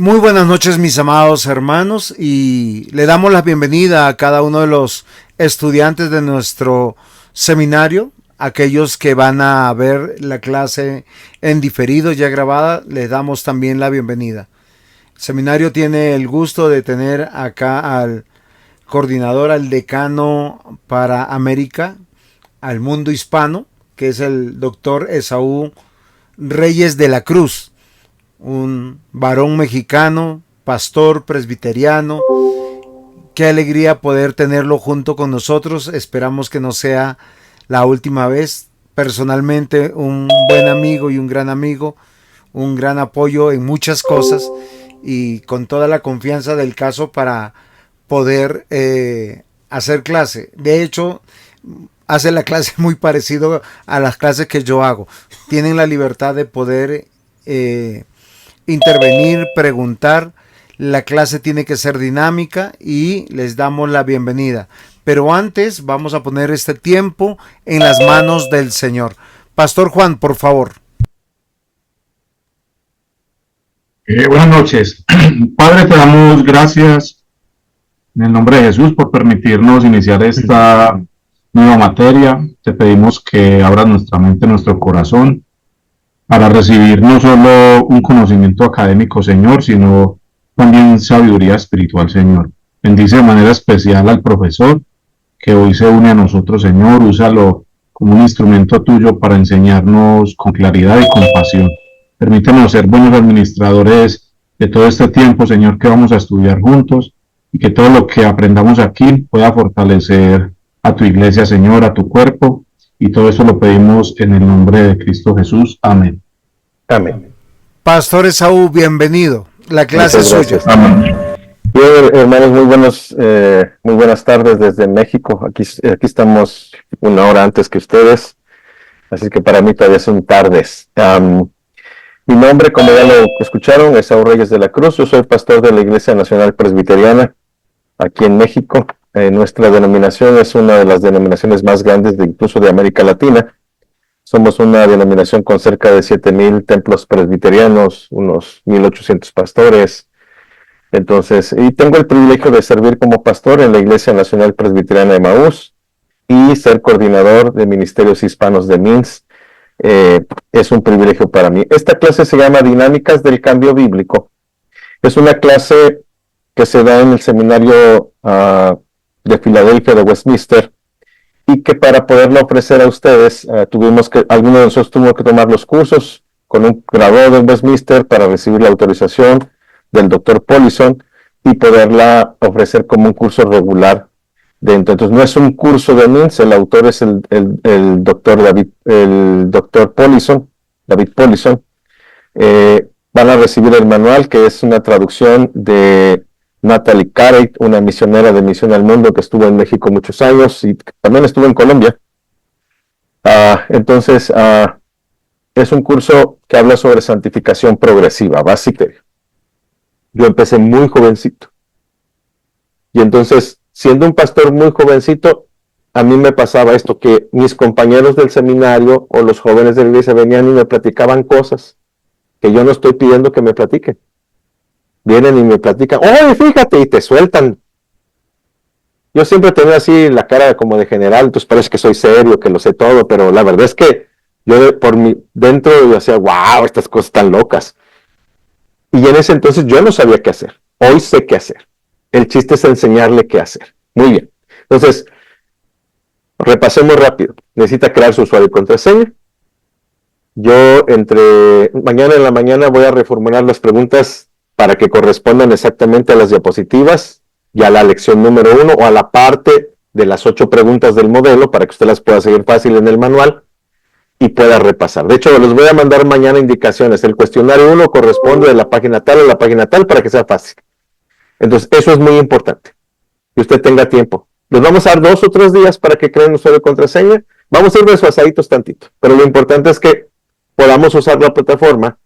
Muy buenas noches, mis amados hermanos, y le damos la bienvenida a cada uno de los estudiantes de nuestro seminario, aquellos que van a ver la clase en diferido ya grabada, les damos también la bienvenida. El seminario tiene el gusto de tener acá al coordinador, al decano para América, al mundo hispano, que es el doctor Esaú Reyes de la Cruz, un varón mexicano, pastor presbiteriano. Qué alegría poder tenerlo junto con nosotros. Esperamos que no sea la última vez. Personalmente, un buen amigo y un gran apoyo en muchas cosas y con toda la confianza del caso para poder hacer clase. De hecho, hace la clase muy parecido a las clases que yo hago. Tienen la libertad de poder intervenir, preguntar. La clase tiene que ser dinámica y les damos la bienvenida. Pero antes vamos a poner este tiempo en las manos del Señor. Pastor Juan, por favor. Buenas noches. Padre, te damos gracias en el nombre de Jesús por permitirnos iniciar esta nueva materia. Te pedimos que abras nuestra mente, nuestro corazón, para recibir no solo un conocimiento académico, Señor, sino también sabiduría espiritual, Señor. Bendice de manera especial al profesor que hoy se une a nosotros, Señor. Úsalo como un instrumento tuyo para enseñarnos con claridad y compasión. Permítanos ser buenos administradores de todo este tiempo, Señor, que vamos a estudiar juntos, y que todo lo que aprendamos aquí pueda fortalecer a tu iglesia, Señor, a tu cuerpo. Y todo eso lo pedimos en el nombre de Cristo Jesús. Amén. Amén. Pastor Esaú, bienvenido. La clase es suya. Amén. Bien, hermanos, muy buenas tardes desde México. Aquí estamos una hora antes que ustedes, así que para mí todavía son tardes. Mi nombre, como ya lo escucharon, es Esaú Reyes de la Cruz. Yo soy pastor de la Iglesia Nacional Presbiteriana aquí en México. Nuestra denominación es una de las denominaciones más grandes incluso de América Latina. Somos una denominación con cerca de 7,000 templos presbiterianos, unos 1,800 pastores. Entonces, y tengo el privilegio de servir como pastor en la Iglesia Nacional Presbiteriana de Emaús y ser coordinador de ministerios hispanos de MINS. Es un privilegio para mí. Esta clase se llama Dinámicas del Cambio Bíblico. Es una clase que se da en el seminario de Filadelfia de Westminster, y que para poderla ofrecer a ustedes, alguno de nosotros tuvo que tomar los cursos con un graduado de Westminster para recibir la autorización del doctor Pollison y poderla ofrecer como un curso regular dentro. Entonces no es un curso de MINS, el autor es el doctor Pollison, David Pollison. Van a recibir el manual, que es una traducción de Natalie Carey, una misionera de Misión al Mundo que estuvo en México muchos años y también estuvo en Colombia. Entonces, es un curso que habla sobre santificación progresiva, básica. Yo empecé muy jovencito. Y entonces, siendo un pastor muy jovencito, a mí me pasaba esto, que mis compañeros del seminario o los jóvenes de la iglesia venían y me platicaban cosas que yo no estoy pidiendo que me platiquen. Vienen y me platican, ¡oye, fíjate! Y te sueltan. Yo siempre tenía así la cara como de general, entonces parece que soy serio, que lo sé todo, pero la verdad es que yo dentro yo decía, ¡wow! Estas cosas están locas. Y en ese entonces yo no sabía qué hacer. Hoy sé qué hacer. El chiste es enseñarle qué hacer. Muy bien. Entonces, repasemos rápido. Necesita crear su usuario y contraseña. Yo mañana en la mañana voy a reformular las preguntas para que correspondan exactamente a las diapositivas y a la lección número 1 o a la parte de las 8 preguntas del modelo para que usted las pueda seguir fácil en el manual y pueda repasar. De hecho, les voy a mandar mañana indicaciones. El cuestionario 1 corresponde de la página tal a la página tal para que sea fácil. Entonces, eso es muy importante, que usted tenga tiempo. Les vamos a dar 2 o 3 días para que creen usuario y contraseña. Vamos a ir desfasaditos tantito, pero lo importante es que podamos usar la plataforma.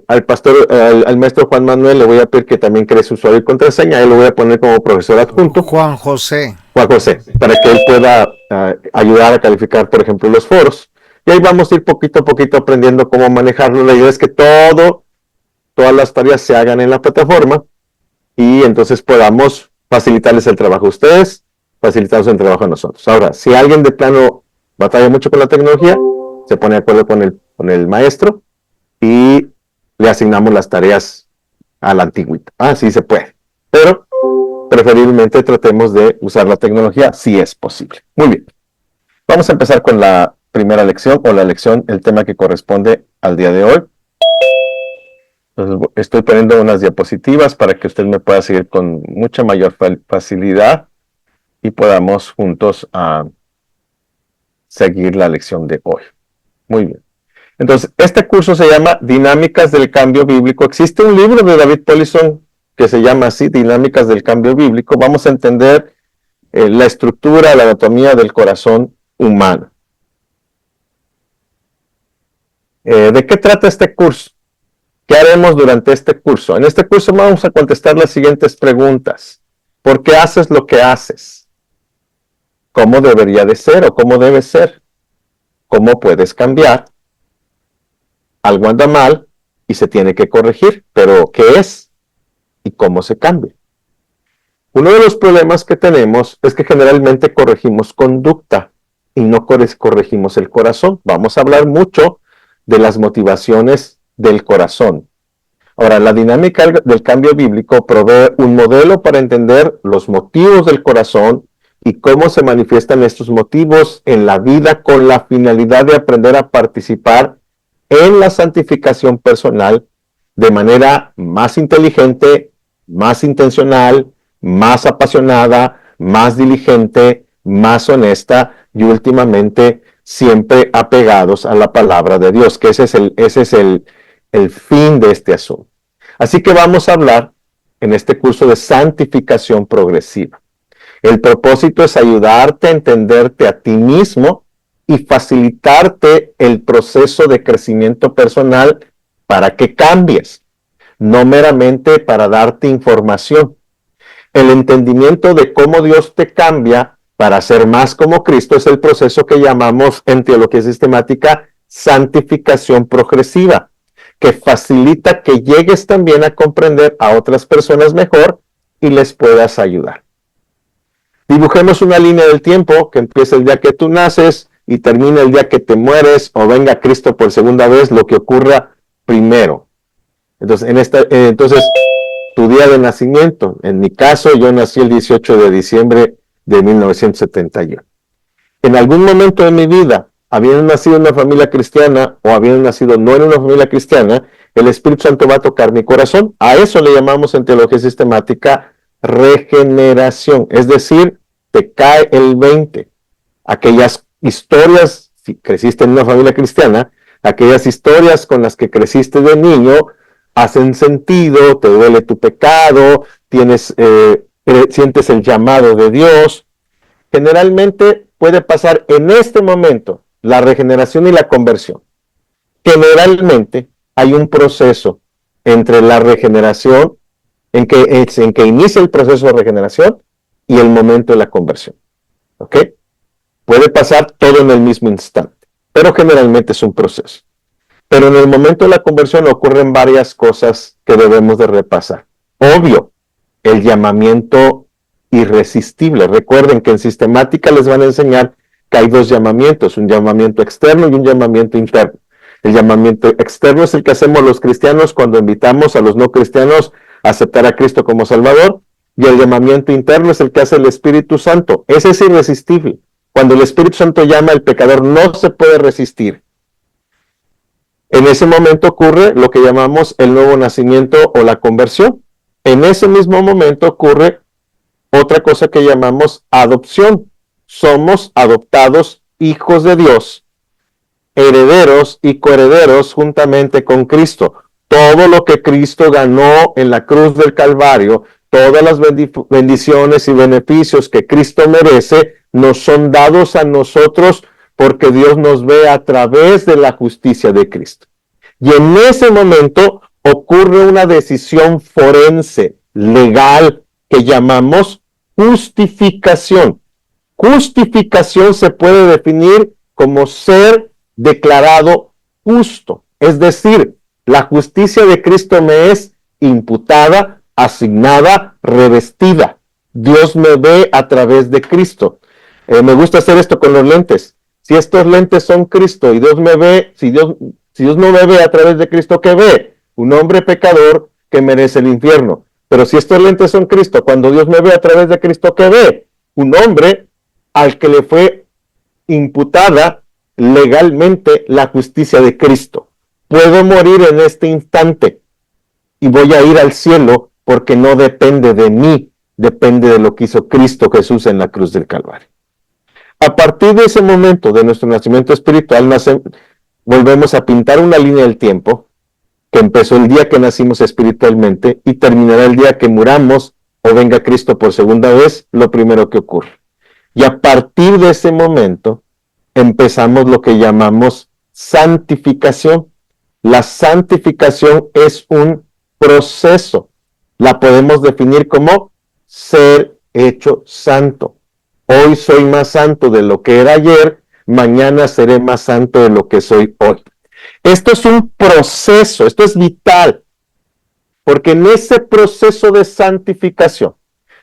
Al maestro Juan Manuel le voy a pedir que también cree su usuario y contraseña. Él lo voy a poner como profesor adjunto. Juan José, para que él pueda ayudar a calificar, por ejemplo, los foros. Y ahí vamos a ir poquito a poquito aprendiendo cómo manejarlo. La idea es que todo todas las tareas se hagan en la plataforma y entonces podamos facilitarles el trabajo a ustedes, facilitarles el trabajo a nosotros. Ahora, si alguien de plano batalla mucho con la tecnología, se pone de acuerdo con el maestro y le asignamos las tareas a la antigüita. Sí se puede, pero preferiblemente tratemos de usar la tecnología si es posible. Muy bien. Vamos a empezar con la primera lección, o la lección, el tema que corresponde al día de hoy. Entonces, estoy poniendo unas diapositivas para que usted me pueda seguir con mucha mayor facilidad y podamos juntos seguir la lección de hoy. Muy bien. Entonces, este curso se llama Dinámicas del Cambio Bíblico. Existe un libro de David Powlison que se llama así, Dinámicas del Cambio Bíblico. Vamos a entender la estructura, la anatomía del corazón humano. ¿De qué trata este curso? ¿Qué haremos durante este curso? En este curso vamos a contestar las siguientes preguntas. ¿Por qué haces lo que haces? ¿Cómo debería de ser o cómo debe ser? ¿Cómo puedes cambiar? Algo anda mal y se tiene que corregir, pero ¿qué es? ¿Y cómo se cambia? Uno de los problemas que tenemos es que generalmente corregimos conducta y no corregimos el corazón. Vamos a hablar mucho de las motivaciones del corazón. Ahora, la dinámica del cambio bíblico provee un modelo para entender los motivos del corazón y cómo se manifiestan estos motivos en la vida con la finalidad de aprender a participar en la santificación personal de manera más inteligente, más intencional, más apasionada, más diligente, más honesta y últimamente siempre apegados a la palabra de Dios, que ese es el fin de este asunto. Así que vamos a hablar en este curso de santificación progresiva. El propósito es ayudarte a entenderte a ti mismo y facilitarte el proceso de crecimiento personal para que cambies, no meramente para darte información. El entendimiento de cómo Dios te cambia para ser más como Cristo es el proceso que llamamos en teología sistemática santificación progresiva, que facilita que llegues también a comprender a otras personas mejor y les puedas ayudar. Dibujemos una línea del tiempo que empieza el día que tú naces y termina el día que te mueres o venga Cristo por segunda vez, lo que ocurra primero. Entonces, tu día de nacimiento. En mi caso, yo nací el 18 de diciembre de 1971. En algún momento de mi vida, habiendo nacido en una familia cristiana o habiendo nacido no en una familia cristiana, el Espíritu Santo va a tocar mi corazón. A eso le llamamos en teología sistemática regeneración. Es decir, te cae el 20. Aquellas historias, si creciste en una familia cristiana, aquellas historias con las que creciste de niño, hacen sentido, te duele tu pecado, sientes el llamado de Dios. Generalmente puede pasar en este momento la regeneración y la conversión. Generalmente hay un proceso entre la regeneración, en que inicia el proceso de regeneración y el momento de la conversión. ¿Ok? Puede pasar todo en el mismo instante, pero generalmente es un proceso. Pero en el momento de la conversión ocurren varias cosas que debemos de repasar. Obvio, el llamamiento irresistible. Recuerden que en sistemática les van a enseñar que hay dos llamamientos, un llamamiento externo y un llamamiento interno. El llamamiento externo es el que hacemos los cristianos cuando invitamos a los no cristianos a aceptar a Cristo como Salvador, y el llamamiento interno es el que hace el Espíritu Santo. Ese es irresistible. Cuando el Espíritu Santo llama, el pecador no se puede resistir. En ese momento ocurre lo que llamamos el nuevo nacimiento o la conversión. En ese mismo momento ocurre otra cosa que llamamos adopción. Somos adoptados hijos de Dios, herederos y coherederos juntamente con Cristo. Todo lo que Cristo ganó en la cruz del Calvario, todas las bendiciones y beneficios que Cristo merece, nos son dados a nosotros porque Dios nos ve a través de la justicia de Cristo. Y en ese momento ocurre una decisión forense, legal, que llamamos justificación. Justificación se puede definir como ser declarado justo. Es decir, La justicia de Cristo me es imputada, asignada, revestida. Dios me ve a través de Cristo. Me gusta hacer esto con los lentes. Si estos lentes son Cristo y Dios me ve, si Dios no me ve a través de Cristo, ¿qué ve? Un hombre pecador que merece el infierno. Pero si estos lentes son Cristo, cuando Dios me ve a través de Cristo, ¿qué ve? Un hombre al que le fue imputada legalmente la justicia de Cristo. Puedo morir en este instante y voy a ir al cielo porque no depende de mí, depende de lo que hizo Cristo Jesús en la cruz del Calvario. A partir de ese momento de nuestro nacimiento espiritual, volvemos a pintar una línea del tiempo que empezó el día que nacimos espiritualmente y terminará el día que muramos o venga Cristo por segunda vez, lo primero que ocurre. Y a partir de ese momento empezamos lo que llamamos santificación. La santificación es un proceso. La podemos definir como ser hecho santo. Hoy soy más santo de lo que era ayer, mañana seré más santo de lo que soy hoy. Esto es un proceso, esto es vital, porque en ese proceso de santificación,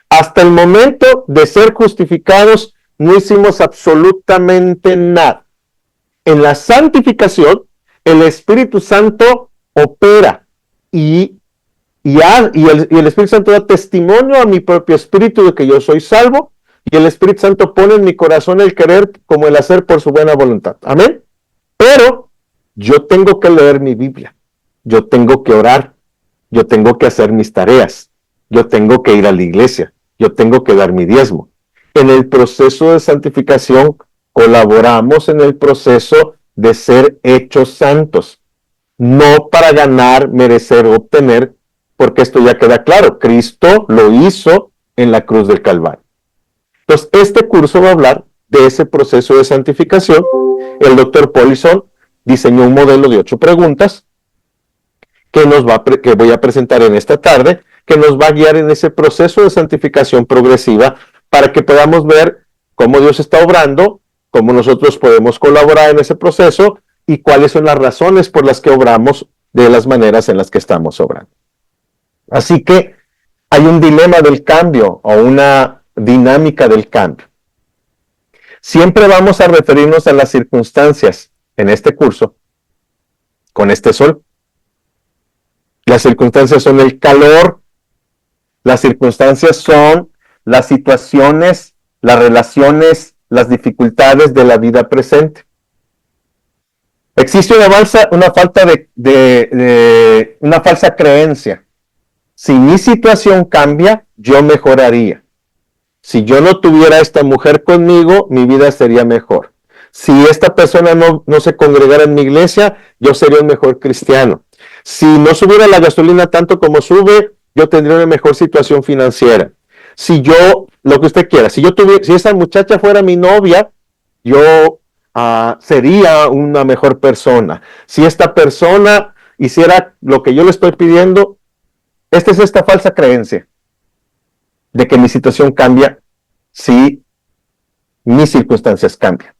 hasta el momento de ser justificados, no hicimos absolutamente nada. En la santificación, el Espíritu Santo opera y el Espíritu Santo da testimonio a mi propio espíritu de que yo soy salvo, y el Espíritu Santo pone en mi corazón el querer como el hacer por su buena voluntad. Amén. Pero yo tengo que leer mi Biblia, yo tengo que orar, yo tengo que hacer mis tareas, yo tengo que ir a la iglesia, yo tengo que dar mi diezmo. En el proceso de santificación colaboramos en el proceso de ser hechos santos, no para ganar, merecer o obtener, porque esto ya queda claro, Cristo lo hizo en la cruz del Calvario. Entonces, este curso va a hablar de ese proceso de santificación. El doctor Paulison diseñó un modelo de 8 preguntas que voy a presentar en esta tarde, que nos va a guiar en ese proceso de santificación progresiva para que podamos ver cómo Dios está obrando, cómo nosotros podemos colaborar en ese proceso y cuáles son las razones por las que obramos de las maneras en las que estamos obrando. Así que hay un dilema del cambio o una dinámica del cambio. Siempre vamos a referirnos a las circunstancias en este curso con este sol. Las circunstancias son el calor, las circunstancias son las situaciones, las relaciones, las dificultades de la vida presente. Existe una falsa creencia. Si mi situación cambia, yo mejoraría. Si yo no tuviera a esta mujer conmigo, mi vida sería mejor. Si esta persona no se congregara en mi iglesia, yo sería un mejor cristiano. Si no subiera la gasolina tanto como sube, yo tendría una mejor situación financiera. Si yo, lo que usted quiera, si esa muchacha fuera mi novia, yo sería una mejor persona. Si esta persona hiciera lo que yo le estoy pidiendo, es esta falsa creencia de que mi situación cambia si mis circunstancias cambian.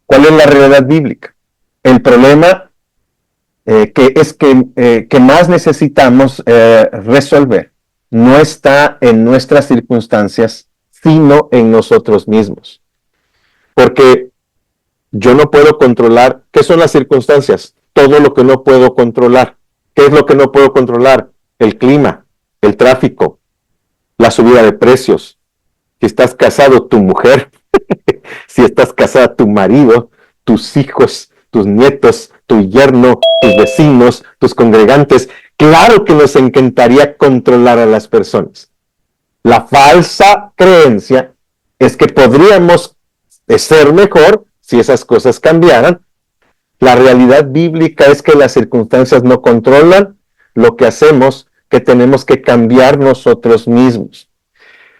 ¿Cuál es la realidad bíblica? El problema que más necesitamos resolver no está en nuestras circunstancias, sino en nosotros mismos. Porque yo no puedo controlar. ¿Qué son las circunstancias? Todo lo que no puedo controlar. ¿Qué es lo que no puedo controlar? El clima, el tráfico, la subida de precios. Si estás casado, tu mujer. Si estás casada, tu marido, tus hijos, tus nietos, tu yerno, tus vecinos, tus congregantes. Claro que nos encantaría controlar a las personas. La falsa creencia es que podríamos ser mejor si esas cosas cambiaran. La realidad bíblica es que las circunstancias no controlan lo que hacemos, que tenemos que cambiar nosotros mismos.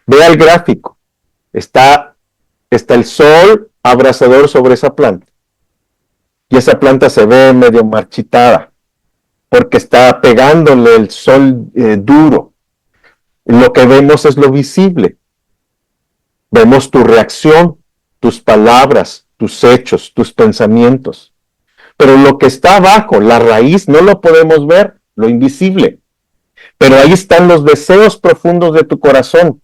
Vea el gráfico. Está el sol abrasador sobre esa planta. Y esa planta se ve medio marchitada, porque está pegándole el sol duro. Lo que vemos es lo visible. Vemos tu reacción, tus palabras, tus hechos, tus pensamientos. Pero lo que está abajo, la raíz, no lo podemos ver, lo invisible. Pero ahí están los deseos profundos de tu corazón,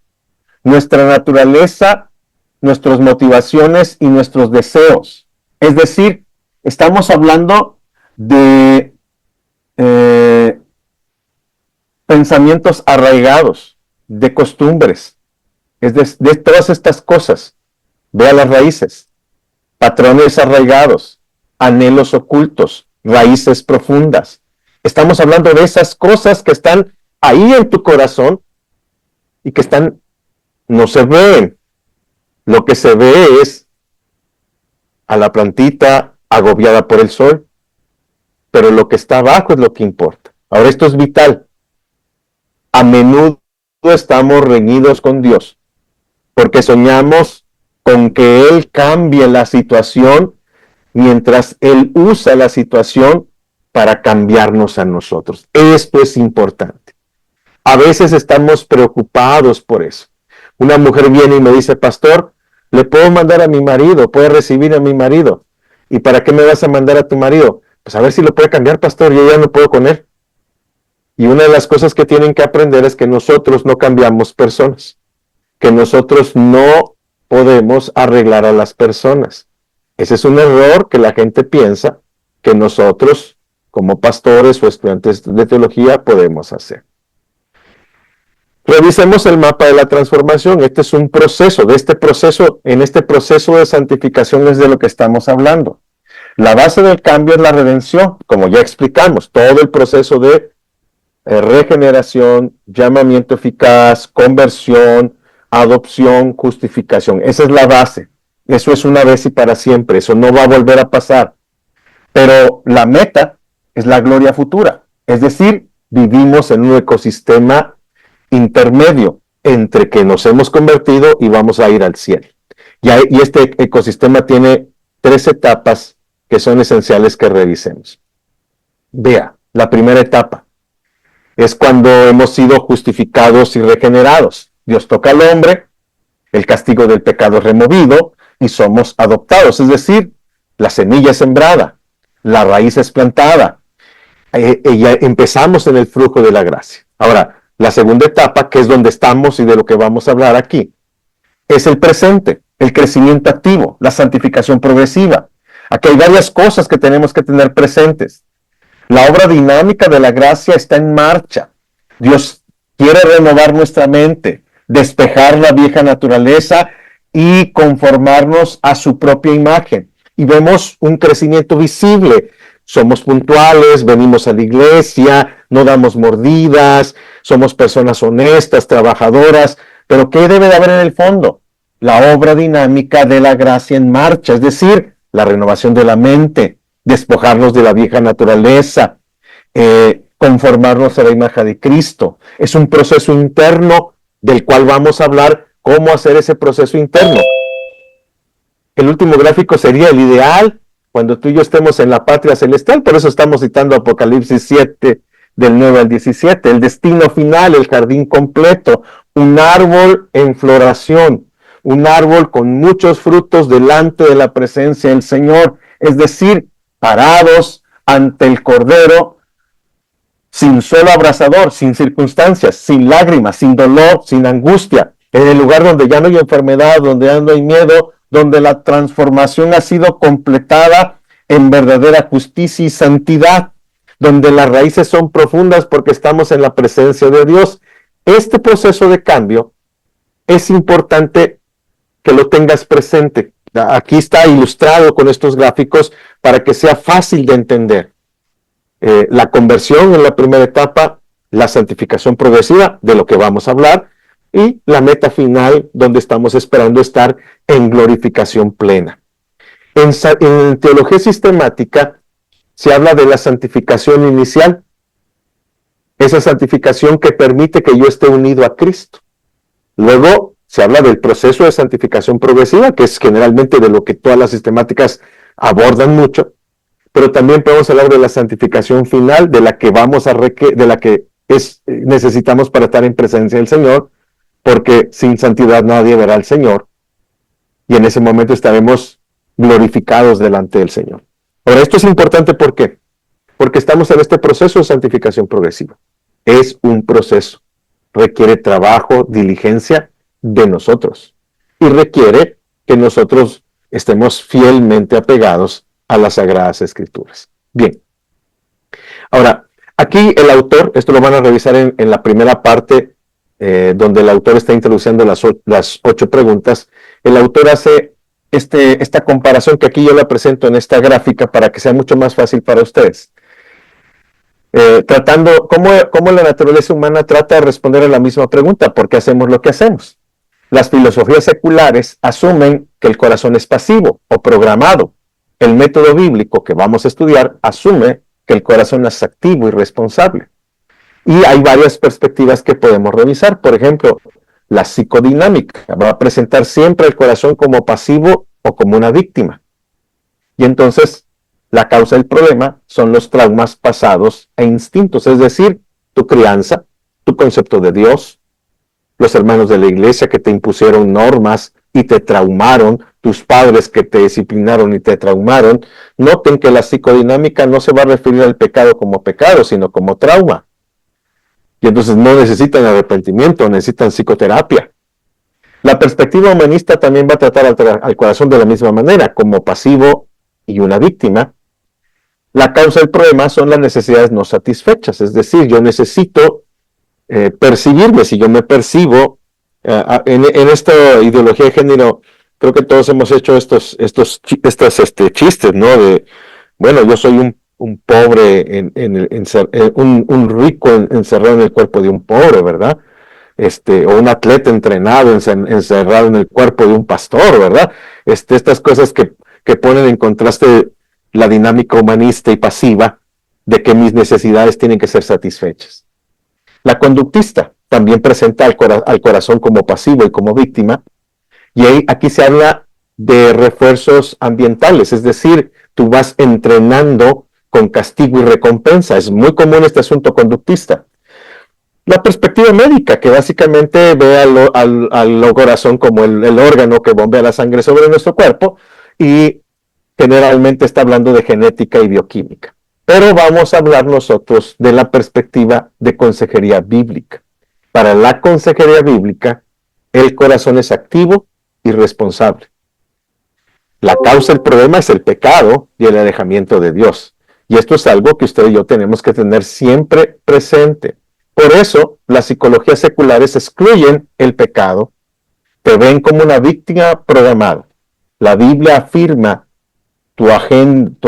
nuestra naturaleza, nuestras motivaciones y nuestros deseos. Es decir, estamos hablando de pensamientos arraigados, de costumbres, es de todas estas cosas. Vea las raíces, patrones arraigados, anhelos ocultos, raíces profundas. Estamos hablando de esas cosas que están ahí en tu corazón y que no se ven. Lo que se ve es a la plantita agobiada por el sol, pero lo que está abajo es lo que importa. Ahora, esto es vital. A menudo estamos reñidos con Dios, porque soñamos con que Él cambie la situación mientras Él usa la situación para cambiarnos a nosotros. Esto es importante. A veces estamos preocupados por eso. Una mujer viene y me dice, pastor, ¿le puedo mandar a mi marido? ¿Puede recibir a mi marido? ¿Y para qué me vas a mandar a tu marido? Pues a ver si lo puede cambiar, pastor, yo ya no puedo con él. Y una de las cosas que tienen que aprender es que nosotros no cambiamos personas, que nosotros no podemos arreglar a las personas. Ese es un error que la gente piensa que nosotros, como pastores o estudiantes de teología, podemos hacer. Revisemos el mapa de la transformación. Este es un proceso. En este proceso de santificación es de lo que estamos hablando. La base del cambio es la redención, como ya explicamos, todo el proceso de regeneración, llamamiento eficaz, conversión, adopción, justificación. Esa es la base. Eso es una vez y para siempre. Eso no va a volver a pasar. Pero la meta es la gloria futura. Es decir, vivimos en un ecosistema intermedio entre que nos hemos convertido y vamos a ir al cielo. Y este ecosistema tiene 3 etapas que son esenciales que revisemos. Vea, la primera etapa es cuando hemos sido justificados y regenerados. Dios toca al hombre, el castigo del pecado es removido y somos adoptados. Es decir, la semilla es sembrada, la raíz es plantada. Ya empezamos en el flujo de la gracia. Ahora, la segunda etapa, que es donde estamos y de lo que vamos a hablar aquí, es el presente, el crecimiento activo, la santificación progresiva. Aquí hay varias cosas que tenemos que tener presentes. La obra dinámica de la gracia está en marcha. Dios quiere renovar nuestra mente, despejar la vieja naturaleza y conformarnos a su propia imagen. Y vemos un crecimiento visible. Somos puntuales, venimos a la iglesia, no damos mordidas, somos personas honestas, trabajadoras. Pero ¿qué debe de haber en el fondo? La obra dinámica de la gracia en marcha, es decir, la renovación de la mente, despojarnos de la vieja naturaleza, conformarnos a la imagen de Cristo. Es un proceso interno del cual vamos a hablar cómo hacer ese proceso interno. El último gráfico sería el ideal cuando tú y yo estemos en la patria celestial, por eso estamos citando Apocalipsis 7, del 9 al 17, el destino final, el jardín completo, un árbol en floración, un árbol con muchos frutos delante de la presencia del Señor, es decir, parados ante el Cordero, sin solo abrasador, sin circunstancias, sin lágrimas, sin dolor, sin angustia, en el lugar donde ya no hay enfermedad, donde ya no hay miedo, donde la transformación ha sido completada en verdadera justicia y santidad, donde las raíces son profundas porque estamos en la presencia de Dios. Este proceso de cambio es importante que lo tengas presente. Aquí está ilustrado con estos gráficos para que sea fácil de entender. La conversión en la primera etapa, la santificación progresiva, de lo que vamos a hablar, y la meta final, donde estamos esperando estar en glorificación plena. En teología sistemática se habla de la santificación inicial, esa santificación que permite que yo esté unido a Cristo. Luego se habla del proceso de santificación progresiva, que es generalmente de lo que todas las sistemáticas abordan mucho, pero también podemos hablar de la santificación final, de la que necesitamos para estar en presencia del Señor, porque sin santidad nadie verá al Señor, y en ese momento estaremos glorificados delante del Señor. Ahora, esto es importante, ¿por qué? Porque estamos en este proceso de santificación progresiva. Es un proceso. Requiere trabajo, diligencia de nosotros. Y requiere que nosotros estemos fielmente apegados a las Sagradas Escrituras. Bien. Ahora, aquí el autor, esto lo van a revisar en la primera parte, donde el autor está introduciendo las 8 preguntas. El autor hace esta comparación que aquí yo la presento en esta gráfica para que sea mucho más fácil para ustedes. Tratando cómo la naturaleza humana trata de responder a la misma pregunta: ¿por qué hacemos lo que hacemos? Las filosofías seculares asumen que el corazón es pasivo o programado. El método bíblico que vamos a estudiar asume que el corazón es activo y responsable. Y hay varias perspectivas que podemos revisar. Por ejemplo, la psicodinámica va a presentar siempre el corazón como pasivo o como una víctima. Y entonces, la causa del problema son los traumas pasados e instintos, es decir, tu crianza, tu concepto de Dios, los hermanos de la iglesia que te impusieron normas y te traumaron, tus padres que te disciplinaron y te traumaron. Noten que la psicodinámica no se va a referir al pecado como pecado, sino como trauma. Y entonces no necesitan arrepentimiento, necesitan psicoterapia. La perspectiva humanista también va a tratar al corazón de la misma manera, como pasivo y una víctima. La causa del problema son las necesidades no satisfechas, es decir, yo necesito percibirme. Si yo me percibo, en esta ideología de género, creo que todos hemos hecho estos chistes, ¿no? De, bueno, yo soy un pobre, un rico encerrado en el cuerpo de un pobre, ¿verdad? O un atleta entrenado encerrado en el cuerpo de un pastor, ¿verdad? Estas cosas que ponen en contraste la dinámica humanista y pasiva de que mis necesidades tienen que ser satisfechas. La conductista también presenta al corazón como pasivo y como víctima, y aquí se habla de refuerzos ambientales, es decir, tú vas entrenando con castigo y recompensa. Es muy común este asunto conductista. La perspectiva médica, que básicamente ve al corazón como el órgano que bombea la sangre sobre nuestro cuerpo, y generalmente está hablando de genética y bioquímica. Pero vamos a hablar nosotros de la perspectiva de consejería bíblica. Para la consejería bíblica, el corazón es activo y responsable. La causa del problema es el pecado y el alejamiento de Dios. Y esto es algo que usted y yo tenemos que tener siempre presente. Por eso, las psicologías seculares excluyen el pecado, te ven como una víctima programada. La Biblia afirma tu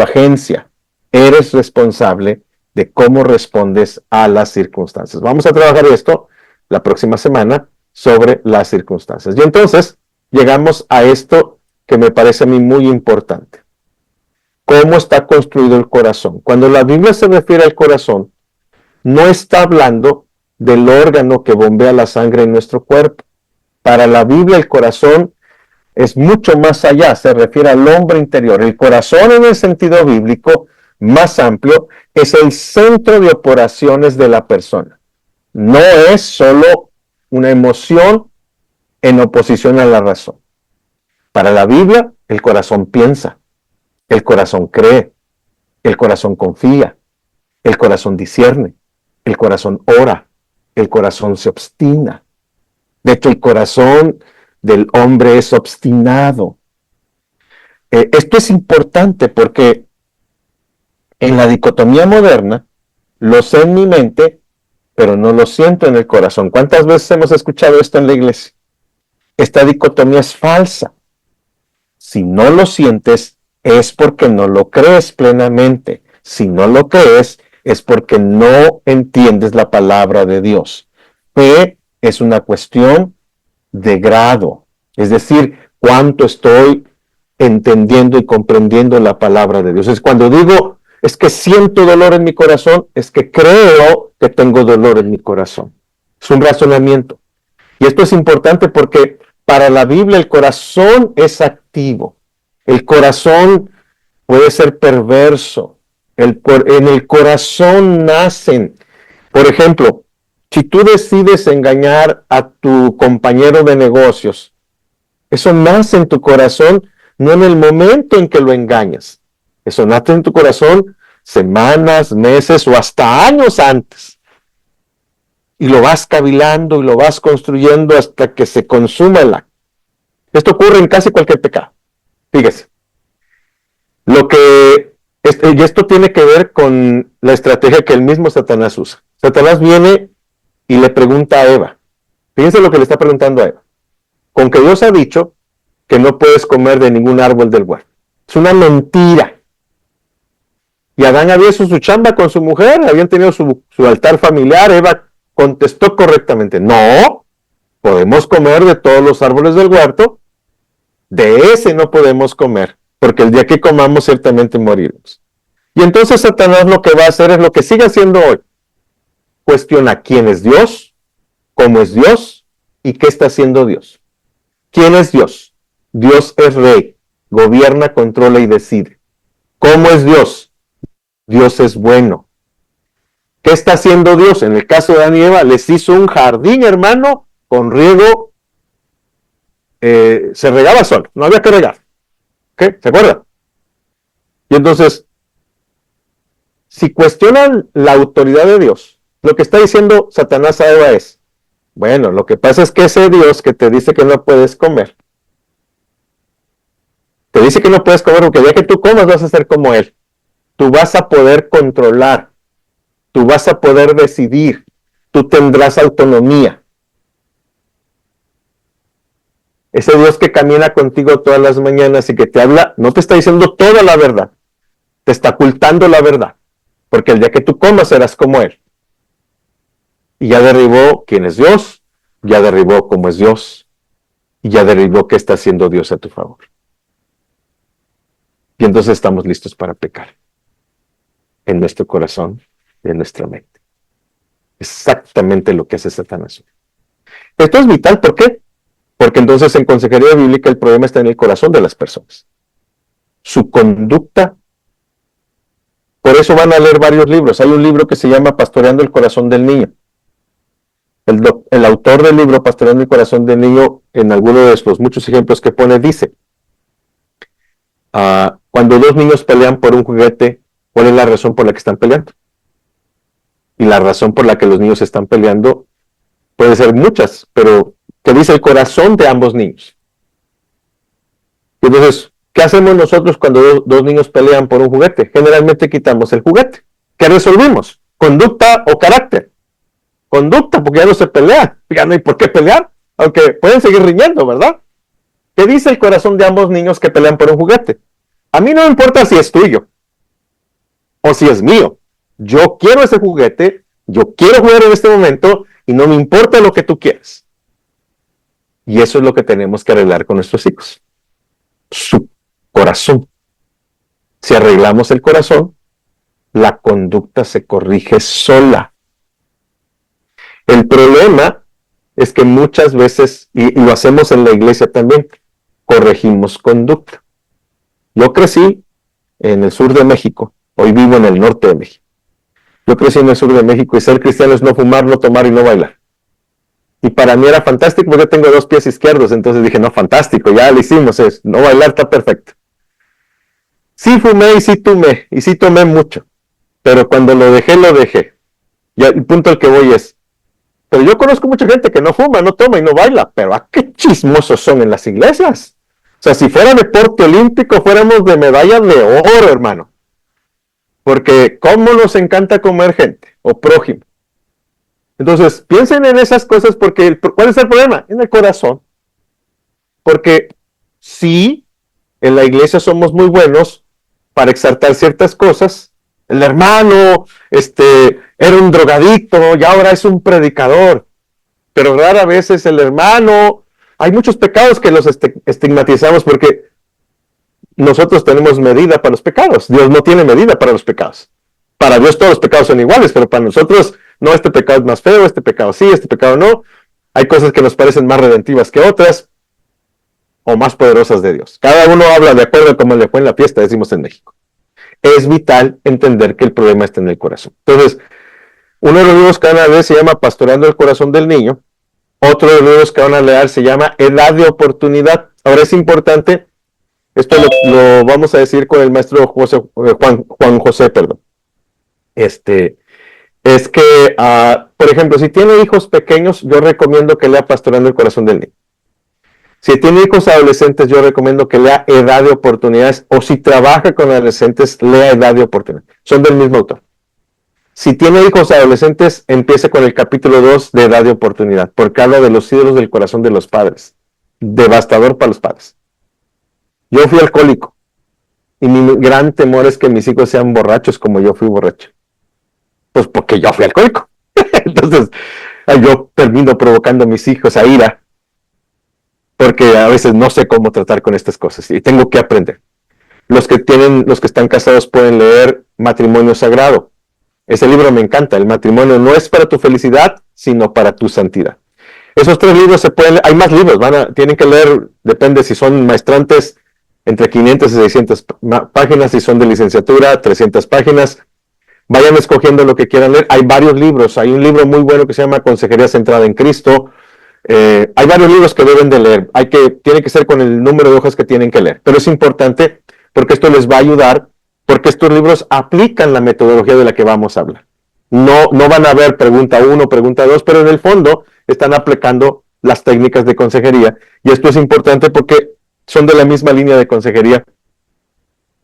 agencia. Eres responsable de cómo respondes a las circunstancias. Vamos a trabajar esto la próxima semana sobre las circunstancias. Y entonces llegamos a esto que me parece a mí muy importante. ¿Cómo está construido el corazón? Cuando la Biblia se refiere al corazón, no está hablando del órgano que bombea la sangre en nuestro cuerpo. Para la Biblia el corazón es mucho más allá, se refiere al hombre interior. El corazón, en el sentido bíblico más amplio, es el centro de operaciones de la persona. No es solo una emoción en oposición a la razón. Para la Biblia, el corazón piensa, el corazón cree, el corazón confía, el corazón discierne, el corazón ora, el corazón se obstina. De hecho, el corazón del hombre es obstinado. Esto es importante porque en la dicotomía moderna, lo sé en mi mente, pero no lo siento en el corazón. ¿Cuántas veces hemos escuchado esto en la iglesia? Esta dicotomía es falsa. Si no lo sientes, es porque no lo crees plenamente. Si no lo crees, es porque no entiendes la palabra de Dios. Fe es una cuestión de grado, es decir, cuánto estoy entendiendo y comprendiendo la palabra de Dios. Es cuando digo, es que siento dolor en mi corazón, es que creo que tengo dolor en mi corazón. Es un razonamiento. Y esto es importante porque para la Biblia el corazón es activo. El corazón puede ser perverso. En el corazón nacen. Por ejemplo, si tú decides engañar a tu compañero de negocios, eso nace en tu corazón, no en el momento en que lo engañas. Eso nace en tu corazón semanas, meses o hasta años antes. Y lo vas cavilando y lo vas construyendo hasta que se consuma el acto. Esto ocurre en casi cualquier pecado. Fíjese. Y esto tiene que ver con la estrategia que el mismo Satanás usa. Satanás viene y le pregunta a Eva. Fíjense lo que le está preguntando a Eva. Con que Dios ha dicho que no puedes comer de ningún árbol del huerto. Es una mentira. Y Adán había hecho su chamba con su mujer, habían tenido su altar familiar. Eva contestó correctamente, no, podemos comer de todos los árboles del huerto, de ese no podemos comer, porque el día que comamos ciertamente moriremos. Y entonces Satanás lo que va a hacer es lo que sigue haciendo hoy. Cuestiona quién es Dios, cómo es Dios y qué está haciendo Dios. ¿Quién es Dios? Dios es rey, gobierna, controla y decide. ¿Cómo es Dios? Dios es bueno. ¿Qué está haciendo Dios? En el caso de Adán y Eva, les hizo un jardín, hermano, con riego. Se regaba solo, no había que regar. ¿Qué? ¿Se acuerdan? Y entonces, si cuestionan la autoridad de Dios, lo que está diciendo Satanás a Eva es, bueno, lo que pasa es que ese Dios que te dice que no puedes comer, te dice que no puedes comer porque ya que tú comas vas a ser como Él. Tú vas a poder controlar, tú vas a poder decidir, tú tendrás autonomía. Ese Dios que camina contigo todas las mañanas y que te habla, no te está diciendo toda la verdad, te está ocultando la verdad, porque el día que tú comas serás como Él. Y ya derribó quién es Dios, ya derribó cómo es Dios, y ya derribó qué está haciendo Dios a tu favor. Y entonces estamos listos para pecar en nuestro corazón y en nuestra mente. Exactamente lo que hace Satanás. Esto es vital, ¿por qué? Porque entonces en consejería bíblica el problema está en el corazón de las personas. Su conducta. Por eso van a leer varios libros. Hay un libro que se llama Pastoreando el Corazón del Niño. El autor del libro Pastoreando el Corazón del Niño, en alguno de los muchos ejemplos que pone, dice, cuando dos niños pelean por un juguete, ¿cuál es la razón por la que están peleando? Y la razón por la que los niños están peleando puede ser muchas, pero ¿qué dice el corazón de ambos niños? Y entonces, ¿qué hacemos nosotros cuando dos niños pelean por un juguete? Generalmente quitamos el juguete. ¿Qué resolvimos? ¿Conducta o carácter? Conducta, porque ya no se pelea, ya no hay por qué pelear, aunque pueden seguir riñendo, ¿verdad? ¿Qué dice el corazón de ambos niños que pelean por un juguete? A mí no me importa si es tuyo o si es mío. Yo quiero ese juguete, yo quiero jugar en este momento y no me importa lo que tú quieras. Y eso es lo que tenemos que arreglar con nuestros hijos. Su corazón. Si arreglamos el corazón, la conducta se corrige sola. El problema es que muchas veces, y lo hacemos en la iglesia también, corregimos conducta. Yo crecí en el sur de México, hoy vivo en el norte de México. Yo crecí en el sur de México y ser cristiano es no fumar, no tomar y no bailar. Y para mí era fantástico porque tengo dos pies izquierdos, entonces dije, no, fantástico, ya lo hicimos, no bailar está perfecto. Sí fumé y sí tomé mucho, pero cuando lo dejé, lo dejé. Y el punto al que voy es, pero yo conozco mucha gente que no fuma, no toma y no baila, pero ¿a qué chismosos son en las iglesias? O sea, si fuera deporte olímpico, fuéramos de medallas de oro, hermano. Porque ¿cómo nos encanta comer gente o prójimo? Entonces, piensen en esas cosas porque ¿cuál es el problema? En el corazón. Porque sí, en la iglesia somos muy buenos para exaltar ciertas cosas. El hermano, era un drogadicto y ahora es un predicador. Pero rara vez es el hermano. Hay muchos pecados que los estigmatizamos porque nosotros tenemos medida para los pecados. Dios no tiene medida para los pecados. Para Dios todos los pecados son iguales, pero para nosotros, no, este pecado es más feo, este pecado sí, este pecado no. Hay cosas que nos parecen más redentivas que otras o más poderosas de Dios. Cada uno habla de acuerdo a cómo le fue en la fiesta, decimos en México. Es vital entender que el problema está en el corazón. Entonces, uno de los libros que van a leer se llama Pastoreando el Corazón del Niño. Otro de los libros que van a leer se llama Edad de Oportunidad. Ahora es importante Esto lo vamos a decir con el maestro Juan José, perdón. Es que, por ejemplo, si tiene hijos pequeños, yo recomiendo que lea Pastoreando el Corazón del Niño. Si tiene hijos adolescentes, yo recomiendo que lea Edad de Oportunidades, o si trabaja con adolescentes, lea Edad de Oportunidades. Son del mismo autor. Si tiene hijos adolescentes, empiece con el capítulo 2 de Edad de Oportunidad, porque habla de los ídolos del corazón de los padres. Devastador para los padres. Yo fui alcohólico, y mi gran temor es que mis hijos sean borrachos como yo fui borracho. Pues porque yo fui alcohólico. Entonces, yo termino provocando a mis hijos a ira, porque a veces no sé cómo tratar con estas cosas y tengo que aprender. Los que están casados pueden leer Matrimonio Sagrado. Ese libro me encanta. El matrimonio no es para tu felicidad, sino para tu santidad. Esos 3 libros se pueden leer. Hay más libros, tienen que leer, depende si son maestrantes, entre 500 y 600 páginas, si son de licenciatura, 300 páginas. Vayan escogiendo lo que quieran leer. Hay varios libros. Hay un libro muy bueno que se llama Consejería Centrada en Cristo. Hay varios libros que deben de leer. Tiene que ser con el número de hojas que tienen que leer. Pero es importante porque esto les va a ayudar, porque estos libros aplican la metodología de la que vamos a hablar. No van a ver pregunta 1, pregunta 2, pero en el fondo están aplicando las técnicas de consejería. Y esto es importante porque son de la misma línea de consejería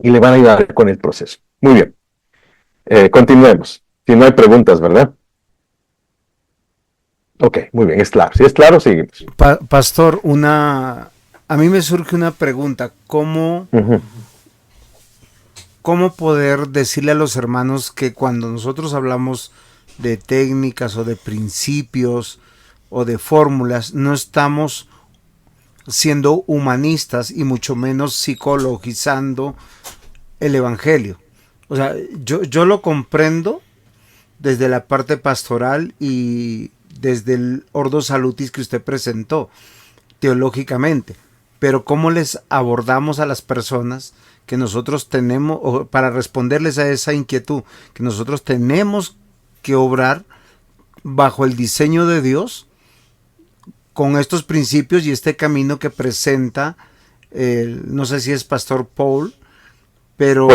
y le van a ayudar con el proceso. Muy bien. Continuemos. Si no hay preguntas, ¿verdad? Ok, muy bien, es claro. Si es claro, seguimos. Pastor, a mí me surge una pregunta. ¿Cómo poder decirle a los hermanos que cuando nosotros hablamos de técnicas o de principios o de fórmulas, no estamos siendo humanistas y mucho menos psicologizando el evangelio? O sea, yo lo comprendo desde la parte pastoral y desde el Ordo Salutis que usted presentó teológicamente, pero ¿cómo les abordamos a las personas que nosotros tenemos, o para responderles a esa inquietud, que nosotros tenemos que obrar bajo el diseño de Dios con estos principios y este camino que presenta, no sé si es Pastor Paul, pero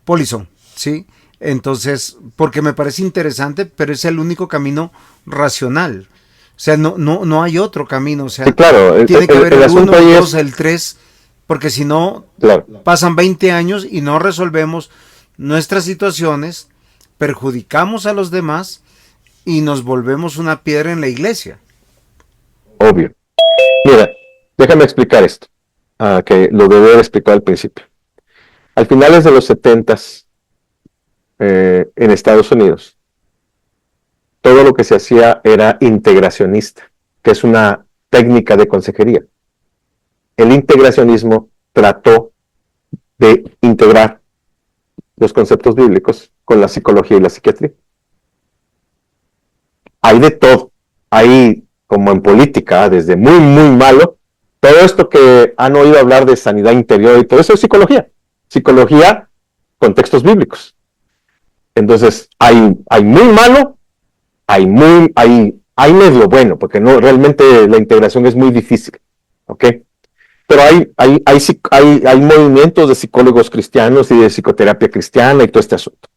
Polison, ¿sí? Entonces, porque me parece interesante, pero es el único camino racional. O sea, no hay otro camino. O sea, sí, claro, tiene que haber el 1, el 2, el 3, porque si no, claro, pasan 20 años y no resolvemos nuestras situaciones, perjudicamos a los demás y nos volvemos una piedra en la iglesia. Obvio. Mira, déjame explicar esto, que lo debí haber explicado al principio. Al finales de los 70s, en Estados Unidos, todo lo que se hacía era integracionista, que es una técnica de consejería. El integracionismo trató de integrar los conceptos bíblicos con la psicología y la psiquiatría. Hay de todo. Hay, como en política, desde muy, muy malo, todo esto que han oído hablar de sanidad interior y todo eso es psicología. Psicología con textos bíblicos. Entonces, hay muy malo, hay medio bueno, porque no, realmente la integración es muy difícil, ¿ok? Pero hay movimientos de psicólogos cristianos y de psicoterapia cristiana y todo este asunto,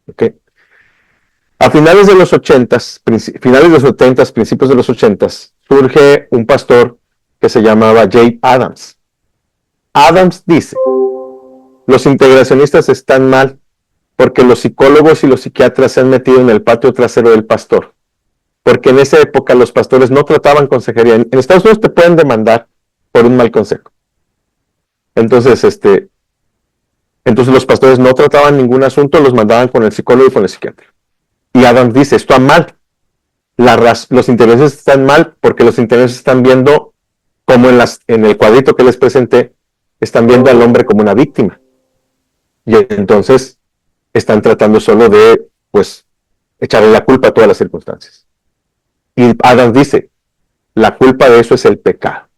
¿ok? A finales de los 80s, finales de los 70s, principios de los 80s, surge un pastor que se llamaba Jay Adams. Adams dice, los integracionistas están mal porque los psicólogos y los psiquiatras se han metido en el patio trasero del pastor. Porque en esa época los pastores no trataban consejería. En Estados Unidos te pueden demandar por un mal consejo. Entonces los pastores no trataban ningún asunto, los mandaban con el psicólogo y con el psiquiatra. Y Adams dice, esto está mal. Los intereses están mal porque los intereses están viendo, como en el cuadrito que les presenté, están viendo al hombre como una víctima. Y entonces están tratando solo de, echarle la culpa a todas las circunstancias. Y Adams dice, la culpa de eso es el pecado.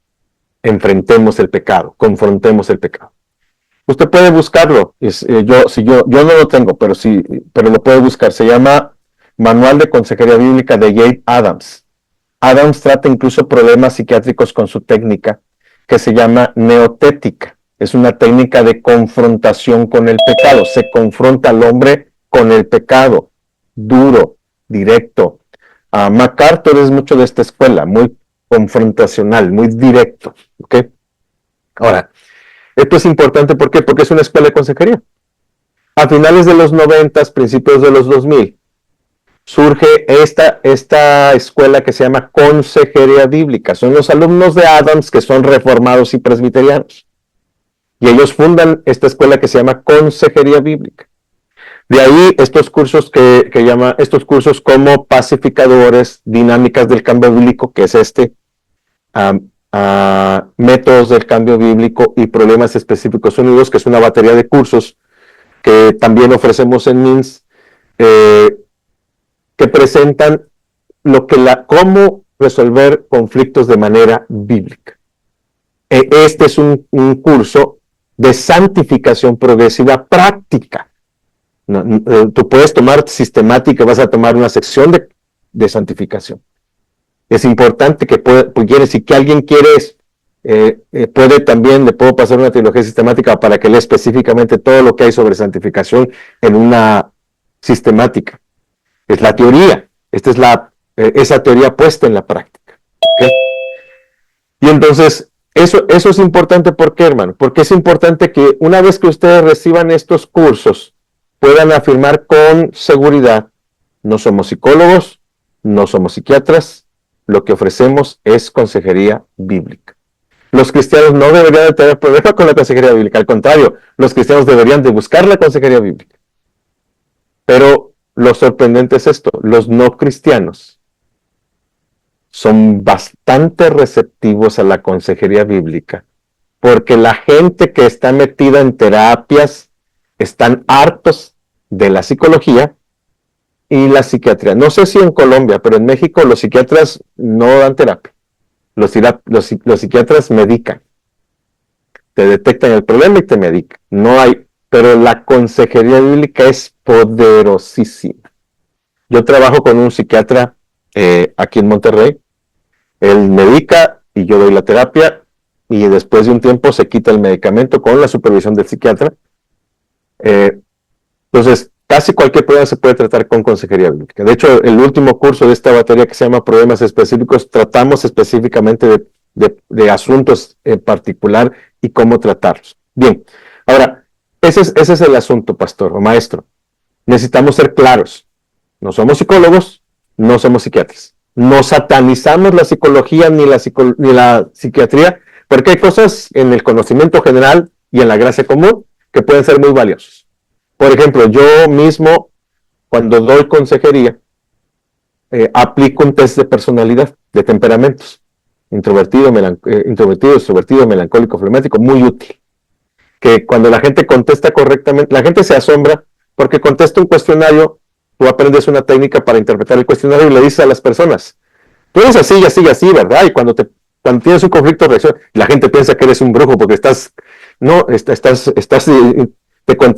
Enfrentemos el pecado, confrontemos el pecado. Usted puede buscarlo. Yo no lo tengo, pero lo puede buscar. Se llama Manual de Consejería Bíblica de Jay Adams. Adams trata incluso problemas psiquiátricos con su técnica que se llama neotética. Es una técnica de confrontación con el pecado. Se confronta al hombre con el pecado, duro, directo. MacArthur es mucho de esta escuela, muy confrontacional, muy directo. ¿Okay? Ahora, esto es importante, ¿por qué? Porque es una escuela de consejería. A finales de los 90, principios de los 2000, surge esta escuela que se llama Consejería Bíblica. Son los alumnos de Adams que son reformados y presbiterianos. Y ellos fundan esta escuela que se llama Consejería Bíblica. De ahí estos cursos estos cursos como pacificadores, dinámicas del cambio bíblico, que es métodos del cambio bíblico y problemas específicos unidos, que es una batería de cursos que también ofrecemos en MINS, que presentan cómo resolver conflictos de manera bíblica. Este es un curso de santificación progresiva práctica. Tú puedes tomar sistemática, vas a tomar una sección de santificación. Es importante que si que alguien quiere, le puedo pasar una teología sistemática para que lea específicamente todo lo que hay sobre santificación en una sistemática. Es la teoría. Esta es esa teoría puesta en la práctica. ¿Okay? Y entonces, eso es importante. ¿Por qué, hermano? Porque es importante que una vez que ustedes reciban estos cursos, puedan afirmar con seguridad: no somos psicólogos, no somos psiquiatras, lo que ofrecemos es consejería bíblica. Los cristianos no deberían de tener problema con la consejería bíblica, al contrario, los cristianos deberían de buscar la consejería bíblica. Pero lo sorprendente es esto: los no cristianos son bastante receptivos a la consejería bíblica, porque la gente que está metida en terapias están hartos de la psicología y la psiquiatría. No sé si en Colombia, pero en México los psiquiatras no dan terapia. Los psiquiatras medican. Te detectan el problema y te medican. Pero la consejería bíblica es poderosísima. Yo trabajo con un psiquiatra aquí en Monterrey. Él medica y yo doy la terapia, y después de un tiempo se quita el medicamento con la supervisión del psiquiatra. Entonces, casi cualquier problema se puede tratar con consejería bíblica. De hecho, el último curso de esta batería, que se llama Problemas Específicos, tratamos específicamente de asuntos en particular y cómo tratarlos. Bien, ahora, ese es el asunto, pastor o maestro. Necesitamos ser claros. No somos psicólogos, no somos psiquiatras. No satanizamos la psicología ni la psiquiatría, porque hay cosas en el conocimiento general y en la gracia común que pueden ser muy valiosas. Por ejemplo, yo mismo, cuando doy consejería, aplico un test de personalidad, de temperamentos. Introvertido, extrovertido, melancólico, flemático, muy útil. Que cuando la gente contesta correctamente, la gente se asombra porque contesta un cuestionario. Tú aprendes una técnica para interpretar el cuestionario y le dices a las personas: tú eres así y así y así, ¿verdad? Y cuando tienes un conflicto de reacción, la gente piensa que eres un brujo porque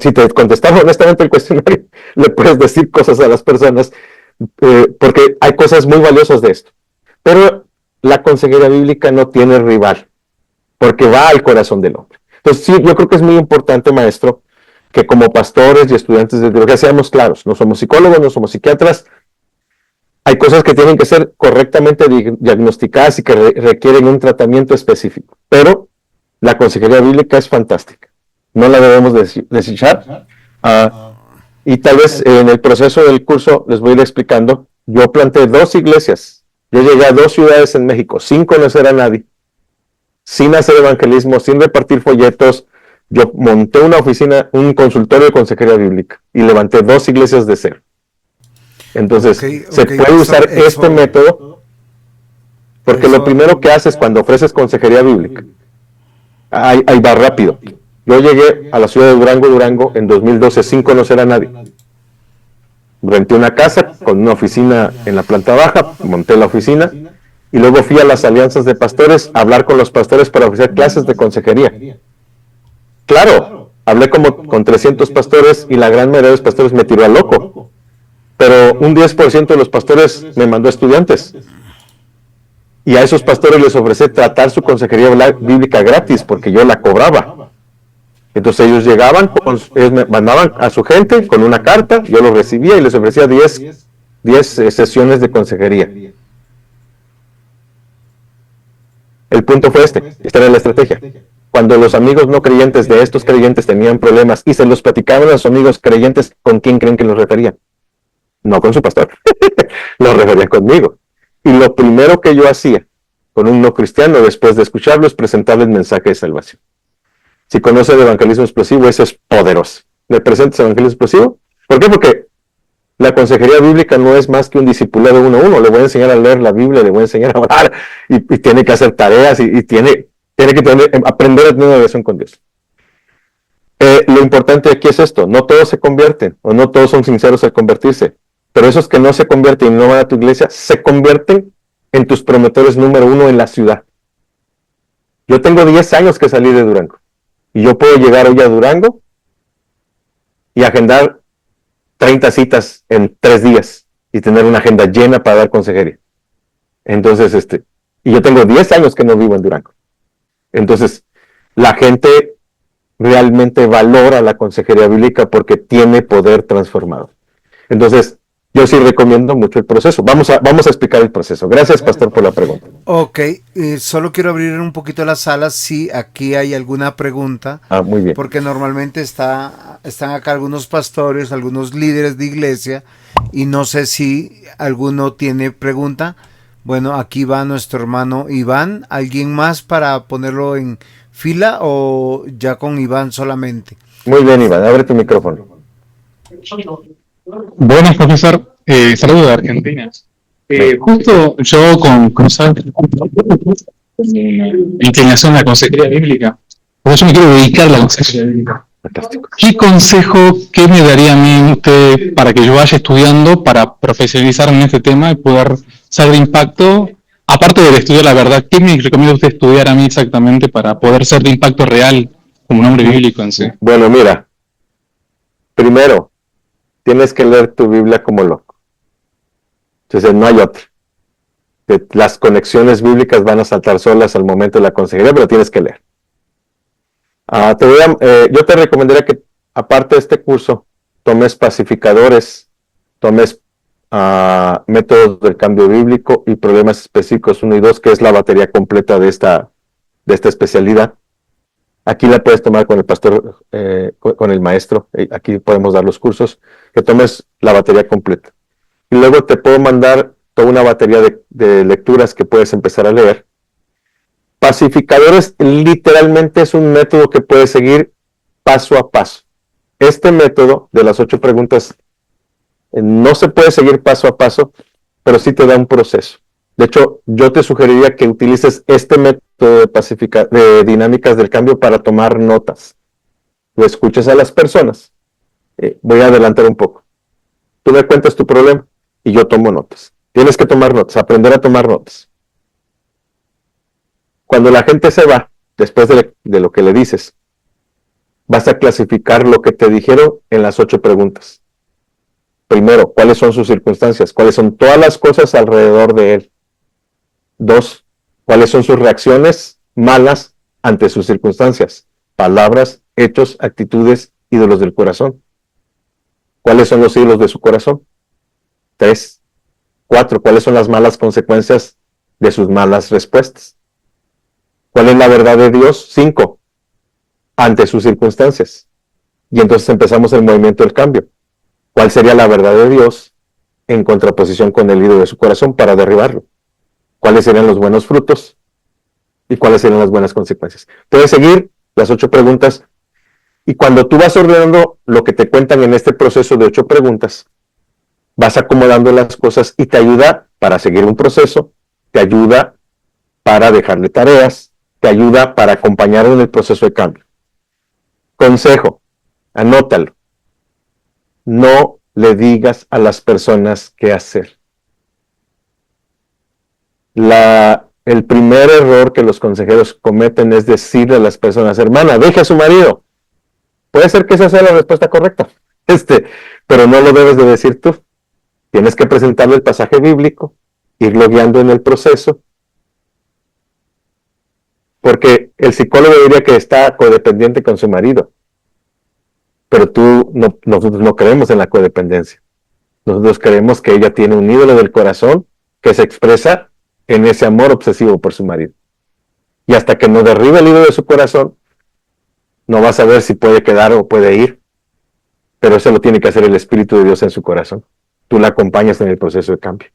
si te contestas honestamente el cuestionario, le puedes decir cosas a las personas, porque hay cosas muy valiosas de esto. Pero la consejería bíblica no tiene rival, porque va al corazón del hombre. Entonces, sí, yo creo que es muy importante, maestro, que como pastores y estudiantes de teología seamos claros. No somos psicólogos, no somos psiquiatras. Hay cosas que tienen que ser correctamente diagnosticadas y que requieren un tratamiento específico. Pero la consejería bíblica es fantástica. No la debemos desechar. Y tal vez en el proceso del curso les voy a ir explicando. Yo planté 2 iglesias. Yo llegué a 2 ciudades en México sin conocer a nadie, sin hacer evangelismo, sin repartir folletos. Yo monté una oficina, un consultorio de consejería bíblica, y levanté 2 iglesias de cero. Entonces, se puede usar este método, porque lo primero que haces cuando ofreces consejería bíblica, ahí va rápido. Yo llegué a la ciudad de Durango en 2012 sin conocer a nadie. Renté una casa con una oficina en la planta baja, monté la oficina, y luego fui a las alianzas de pastores a hablar con los pastores para ofrecer clases de consejería. Claro, hablé con 300 pastores y la gran mayoría de los pastores me tiró a loco. Pero un 10% de los pastores me mandó estudiantes. Y a esos pastores les ofrecí tratar su consejería bíblica gratis porque yo la cobraba. Entonces ellos llegaban, ellos me mandaban a su gente con una carta, yo lo recibía y les ofrecía 10 sesiones de consejería. El punto fue esta era la estrategia. Cuando los amigos no creyentes de estos creyentes tenían problemas y se los platicaban a los amigos creyentes, ¿con quién creen que los referían? No con su pastor, los referían conmigo. Y lo primero que yo hacía con un no cristiano después de escucharlo es presentarle el mensaje de salvación. Si conoce el evangelismo explosivo, eso es poderoso. ¿Le presentas evangelismo explosivo? ¿Por qué? Porque la consejería bíblica no es más que un discipulado uno a uno. Le voy a enseñar a leer la Biblia, le voy a enseñar a orar, y tiene que hacer tareas, y tiene que aprender a tener una relación con Dios. Lo importante aquí es esto: no todos se convierten, o no todos son sinceros al convertirse, pero esos que no se convierten y no van a tu iglesia, se convierten en tus promotores número 1 en la ciudad. Yo tengo 10 años que salí de Durango, y yo puedo llegar hoy a Durango y agendar 30 citas en 3 días y tener una agenda llena para dar consejería. Entonces, y yo tengo 10 años que no vivo en Durango. Entonces, la gente realmente valora la consejería bíblica porque tiene poder transformado. Entonces, yo sí recomiendo mucho el proceso. Vamos a explicar el proceso. Gracias, pastor, por la pregunta. Ok, solo quiero abrir un poquito la sala si aquí hay alguna pregunta. Muy bien. Porque normalmente están acá algunos pastores, algunos líderes de iglesia, y no sé si alguno tiene pregunta. Bueno, aquí va nuestro hermano Iván. ¿Alguien más para ponerlo en fila o ya con Iván solamente? Muy bien, Iván, abre tu micrófono. Buenas, profesor. Saludos de Argentina. Justo yo con inclinación a la consejería bíblica, porque yo me quiero dedicar a la consejería bíblica. Fantástico. ¿Qué consejo, qué me daría a mí usted para que yo vaya estudiando, para profesionalizarme en este tema y poder ser de impacto? Aparte de estudiar la verdad, ¿qué me recomienda usted estudiar a mí exactamente para poder ser de impacto real como un hombre bíblico en sí? Bueno, mira, primero, tienes que leer tu Biblia como loco. Entonces, no hay otra. Las conexiones bíblicas van a saltar solas al momento de la consejería, pero tienes que leer. Yo te recomendaría que, aparte de este curso, tomes pacificadores, tomes métodos del cambio bíblico y problemas específicos 1 y 2, que es la batería completa de esta especialidad. Aquí la puedes tomar con el pastor, con el maestro. Aquí podemos dar los cursos. Que tomes la batería completa. Y luego te puedo mandar toda una batería de lecturas que puedes empezar a leer. Pacificadores literalmente es un método que puedes seguir paso a paso. Este método de las 8 preguntas no se puede seguir paso a paso, pero sí te da un proceso. De hecho, yo te sugeriría que utilices este método de dinámicas del cambio para tomar notas. Lo escuches a las personas. Voy a adelantar un poco. Tú me cuentas tu problema y yo tomo notas. Tienes que tomar notas, aprender a tomar notas. Cuando la gente se va, después de lo que le dices, vas a clasificar lo que te dijeron en las 8 preguntas. Primero, ¿cuáles son sus circunstancias? ¿Cuáles son todas las cosas alrededor de él? 2, ¿cuáles son sus reacciones malas ante sus circunstancias? Palabras, hechos, actitudes, ídolos del corazón. ¿Cuáles son los ídolos de su corazón? 3, 4, ¿cuáles son las malas consecuencias de sus malas respuestas? ¿Cuál es la verdad de Dios? 5, ante sus circunstancias. Y entonces empezamos el movimiento del cambio. ¿Cuál sería la verdad de Dios en contraposición con el ídolo de su corazón para derribarlo? ¿Cuáles serían los buenos frutos? ¿Y cuáles serían las buenas consecuencias? Puedes seguir las 8 preguntas, y cuando tú vas ordenando lo que te cuentan en este proceso de 8 preguntas, vas acomodando las cosas y te ayuda para seguir un proceso, te ayuda para dejarle tareas, te ayuda para acompañar en el proceso de cambio. Consejo, anótalo. No le digas a las personas qué hacer. El primer error que los consejeros cometen es decirle a las personas: hermana, deje a su marido. Puede ser que esa sea la respuesta correcta, pero no lo debes de decir tú. Tienes que presentarle el pasaje bíblico, irlo guiando en el proceso, porque el psicólogo diría que está codependiente con su marido. pero nosotros no creemos en la codependencia. Nosotros creemos que ella tiene un ídolo del corazón que se expresa en ese amor obsesivo por su marido. Y hasta que no derribe el ídolo de su corazón, no va a saber si puede quedar o puede ir, pero eso lo tiene que hacer el Espíritu de Dios en su corazón. Tú la acompañas en el proceso de cambio.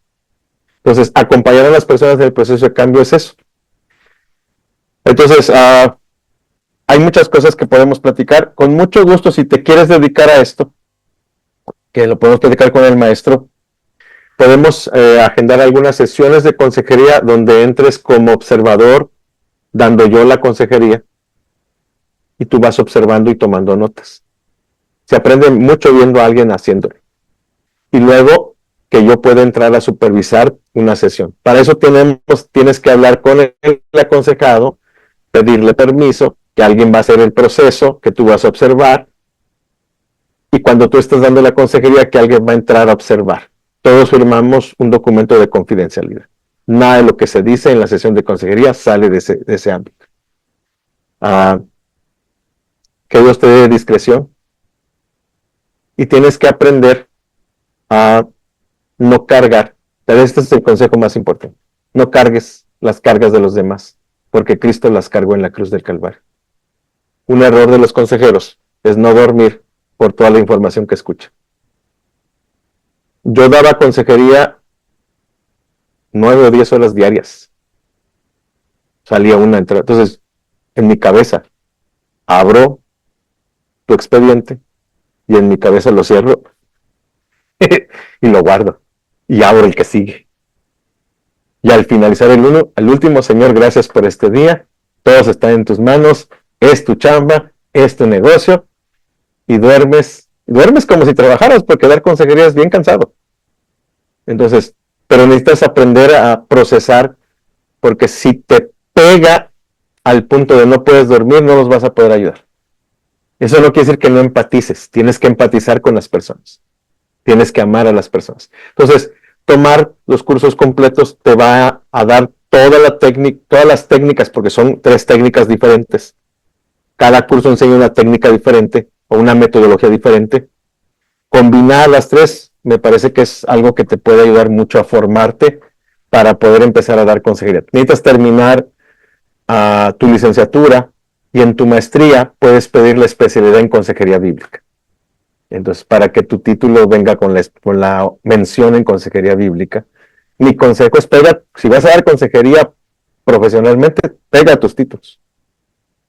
Entonces, acompañar a las personas en el proceso de cambio es eso. Entonces, hay muchas cosas que podemos platicar. Con mucho gusto, si te quieres dedicar a esto, que lo podemos platicar con el maestro, podemos agendar algunas sesiones de consejería donde entres como observador, dando yo la consejería, y tú vas observando y tomando notas. Se aprende mucho viendo a alguien haciéndolo. Y luego que yo pueda entrar a supervisar una sesión. Para eso tienes que hablar con el aconsejado, pedirle permiso, que alguien va a hacer el proceso, que tú vas a observar, y cuando tú estás dando la consejería, que alguien va a entrar a observar. Todos firmamos un documento de confidencialidad. Nada de lo que se dice en la sesión de consejería sale de ese ámbito. Que Dios te dé discreción. Y tienes que aprender a no cargar. Pero este es el consejo más importante. No cargues las cargas de los demás, porque Cristo las cargó en la cruz del Calvario. Un error de los consejeros es no dormir por toda la información que escucha. Yo daba consejería 9 o 10 horas diarias. Salía una entrada. Entonces, en mi cabeza, abro tu expediente y en mi cabeza lo cierro y lo guardo y abro el que sigue. Y al finalizar el último, Señor, gracias por este día. Todos están en tus manos. Es tu chamba, es tu negocio. Y duermes como si trabajaras, porque dar consejería es bien cansado. Entonces, pero necesitas aprender a procesar, porque si te pega al punto de no puedes dormir, no los vas a poder ayudar. Eso no quiere decir que no empatices. Tienes que empatizar con las personas. Tienes que amar a las personas. Entonces, tomar los cursos completos te va a dar todas las técnicas, porque son 3 técnicas diferentes. Cada curso enseña una técnica diferente o una metodología diferente. Combinar las 3 me parece que es algo que te puede ayudar mucho a formarte para poder empezar a dar consejería. Necesitas terminar tu licenciatura y en tu maestría puedes pedir la especialidad en consejería bíblica. Entonces, para que tu título venga con la mención en consejería bíblica, mi consejo es si vas a dar consejería profesionalmente, pega tus títulos.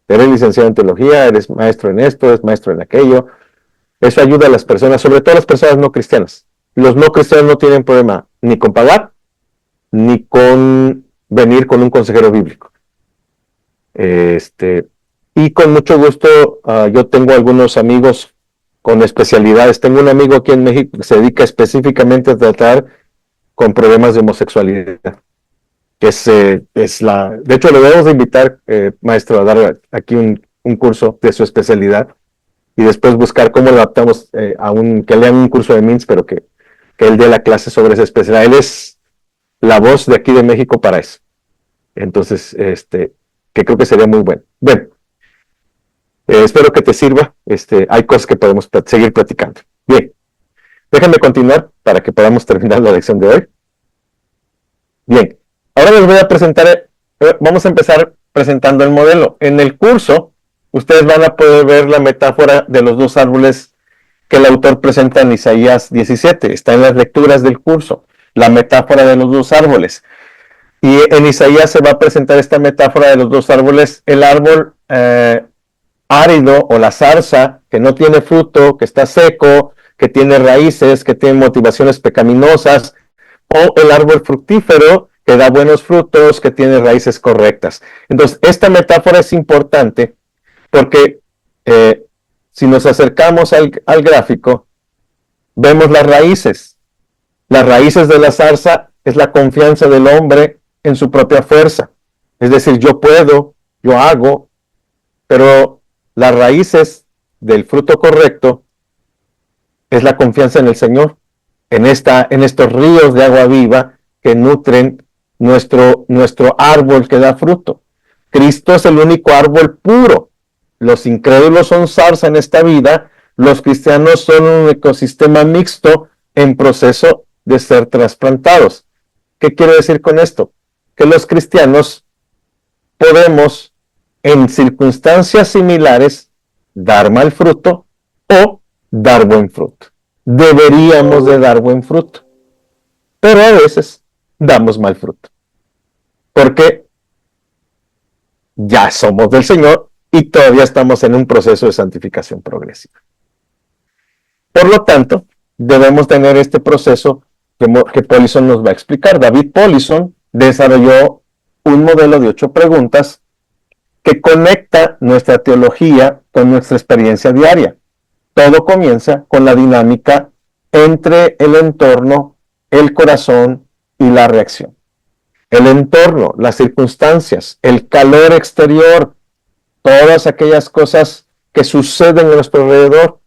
Eres licenciado en teología, eres maestro en esto, eres maestro en aquello. Eso ayuda a las personas, sobre todo a las personas no cristianas. Los no cristianos no tienen problema ni con pagar, ni con venir con un consejero bíblico. Y con mucho gusto, yo tengo algunos amigos con especialidades. Tengo un amigo aquí en México que se dedica específicamente a tratar con problemas de homosexualidad. De hecho, le debemos de invitar, maestro, a dar aquí un curso de su especialidad y después buscar cómo lo adaptamos que lean un curso de MINS, pero que él dé la clase sobre esa especialidad. Él es la voz de aquí de México para eso. Entonces, que creo que sería muy bueno. Bueno, espero que te sirva. Hay cosas que podemos seguir platicando. Bien, déjenme continuar para que podamos terminar la lección de hoy. Bien, ahora les voy a presentar, vamos a empezar presentando el modelo. En el curso, ustedes van a poder ver la metáfora de los 2 árboles que el autor presenta en Isaías 17. Está en las lecturas del curso, la metáfora de los 2 árboles. Y en Isaías se va a presentar esta metáfora de los 2 árboles, el árbol árido o la zarza que no tiene fruto, que está seco, que tiene raíces, que tiene motivaciones pecaminosas, o el árbol fructífero que da buenos frutos, que tiene raíces correctas. Entonces, esta metáfora es importante porque si nos acercamos al gráfico, vemos las raíces. Las raíces de la zarza es la confianza del hombre en su propia fuerza. Es decir, yo puedo, yo hago, pero las raíces del fruto correcto es la confianza en el Señor, en estos ríos de agua viva que nutren nuestro árbol que da fruto. Cristo es el único árbol puro. Los incrédulos son zarza en esta vida, Los cristianos son un ecosistema mixto en proceso de ser trasplantados. ¿Qué quiero decir con esto? Que los cristianos podemos, en circunstancias similares, dar mal fruto o dar buen fruto. Deberíamos de dar buen fruto, pero a veces damos mal fruto, porque ya somos del Señor y todavía estamos en un proceso de santificación progresiva. Por lo tanto, debemos tener este proceso que Polisson nos va a explicar. David Polisson desarrolló un modelo de 8 preguntas que conecta nuestra teología con nuestra experiencia diaria. Todo comienza con la dinámica entre el entorno, el corazón y la reacción. El entorno, las circunstancias, el calor exterior, todas aquellas cosas que suceden a nuestro alrededor.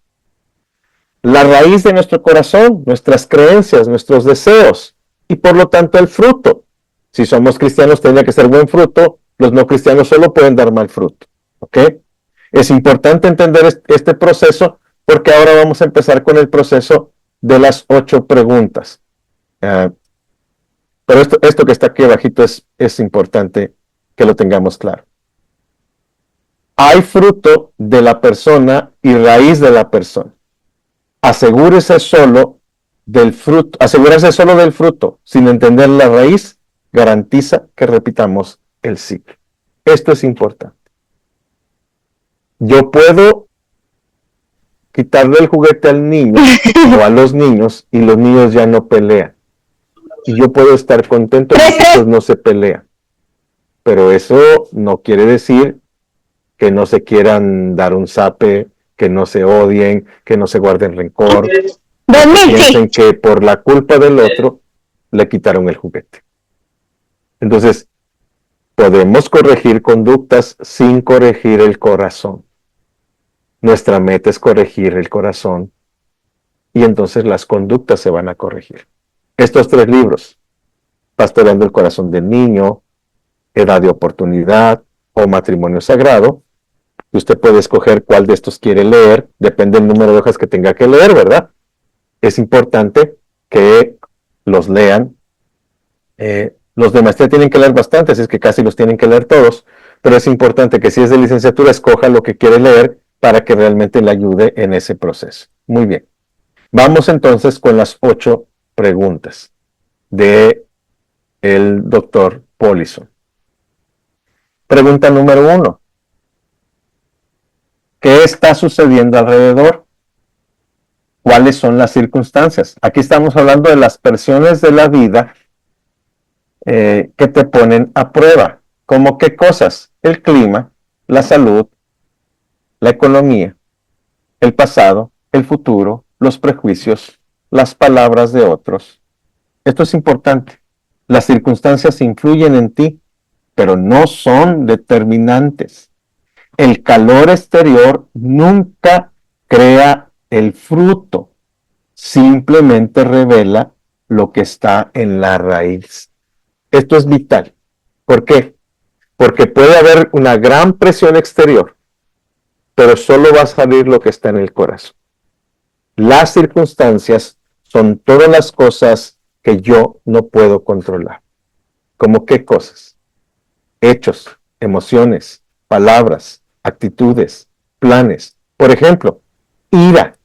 La raíz de nuestro corazón, nuestras creencias, nuestros deseos y por lo tanto el fruto. Si somos cristianos tendría que ser buen fruto, los no cristianos solo pueden dar mal fruto. ¿Ok? Es importante entender este proceso porque ahora vamos a empezar con el proceso de las 8 preguntas. Pero esto que está aquí abajito es importante que lo tengamos claro. Hay fruto de la persona y raíz de la persona. Asegúrese solo del fruto, sin entender la raíz, garantiza que repitamos el ciclo. Esto es importante. Yo puedo quitarle el juguete al niño o a los niños y los niños ya no pelean. Y yo puedo estar contento que los hijos no se pelean. Pero eso no quiere decir que no se quieran dar un zape, que no se odien, que no se guarden rencor, que piensen que por la culpa del otro le quitaron el juguete. Entonces, podemos corregir conductas sin corregir el corazón. Nuestra meta es corregir el corazón y entonces las conductas se van a corregir. Estos 3 libros, Pastoreando el corazón del niño, Edad de oportunidad o Matrimonio sagrado, usted puede escoger cuál de estos quiere leer, depende del número de hojas que tenga que leer, ¿verdad? Es importante que los lean. Los de maestría tienen que leer bastante, así es que casi los tienen que leer todos, pero es importante que si es de licenciatura, escoja lo que quiere leer para que realmente le ayude en ese proceso. Muy bien. Vamos entonces con las 8 preguntas de el doctor Polisson. Pregunta número 1. ¿Qué está sucediendo alrededor? ¿Cuáles son las circunstancias? Aquí estamos hablando de las presiones de la vida que te ponen a prueba. ¿Cómo qué cosas? El clima, la salud, la economía, el pasado, el futuro, los prejuicios, las palabras de otros. Esto es importante. Las circunstancias influyen en ti, pero no son determinantes. El calor exterior nunca crea el fruto, simplemente revela lo que está en la raíz. Esto es vital. ¿Por qué? Porque puede haber una gran presión exterior, pero solo va a salir lo que está en el corazón. Las circunstancias son todas las cosas que yo no puedo controlar. ¿Cómo qué cosas? Hechos, emociones, palabras, actitudes, planes. Por ejemplo, ira,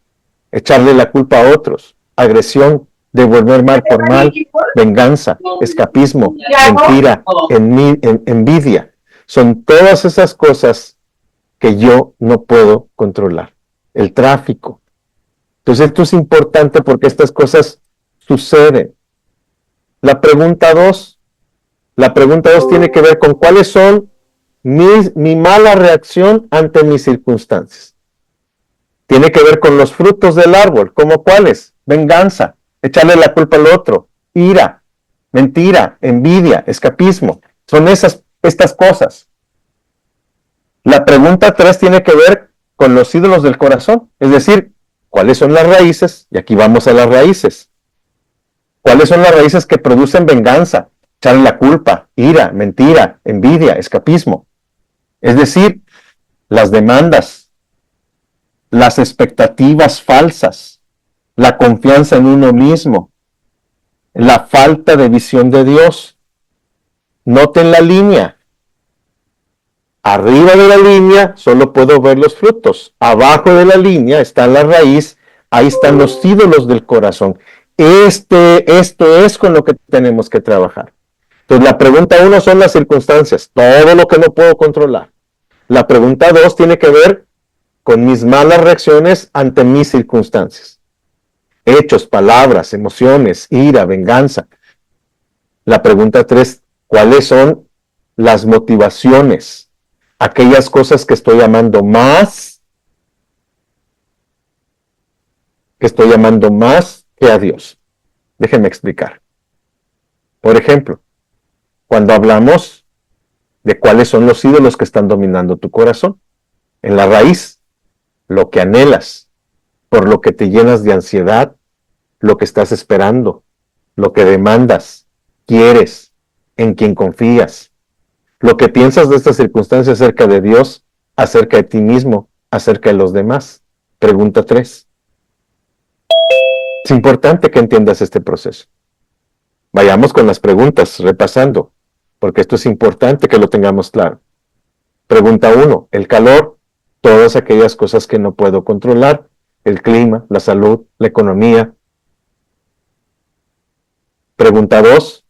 echarle la culpa a otros, agresión, devolver mal por mal, venganza, escapismo, mentira, envidia. Son todas esas cosas que yo no puedo controlar. El tráfico. Entonces esto es importante porque estas cosas suceden. La pregunta 2 tiene que ver con cuáles son mi mala reacción ante mis circunstancias. Tiene que ver con los frutos del árbol, ¿como cuáles? Venganza, echarle la culpa al otro, ira, mentira, envidia, escapismo. Son estas cosas. La pregunta 3 tiene que ver con los ídolos del corazón, es decir, ¿cuáles son las raíces? Y aquí vamos a las raíces. ¿Cuáles son las raíces que producen venganza, echarle la culpa, ira, mentira, envidia, escapismo? Es decir, las demandas, las expectativas falsas, la confianza en uno mismo, la falta de visión de Dios. Noten la línea. Arriba de la línea solo puedo ver los frutos. Abajo de la línea está la raíz. Ahí están los ídolos del corazón. Esto es con lo que tenemos que trabajar. Entonces, la pregunta 1 son las circunstancias, todo lo que no puedo controlar. La pregunta 2 tiene que ver con mis malas reacciones ante mis circunstancias. Hechos, palabras, emociones, ira, venganza. La pregunta 3, ¿cuáles son las motivaciones? Aquellas cosas que estoy amando más, que a Dios. Déjenme explicar. Por ejemplo, cuando hablamos de cuáles son los ídolos que están dominando tu corazón, en la raíz, lo que anhelas, por lo que te llenas de ansiedad, lo que estás esperando, lo que demandas, quieres, en quien confías, lo que piensas de estas circunstancias acerca de Dios, acerca de ti mismo, acerca de los demás. Pregunta 3. Es importante que entiendas este proceso. Vayamos con las preguntas, repasando, porque esto es importante que lo tengamos claro. Pregunta 1, el calor, todas aquellas cosas que no puedo controlar, el clima, la salud, la economía. Pregunta 2,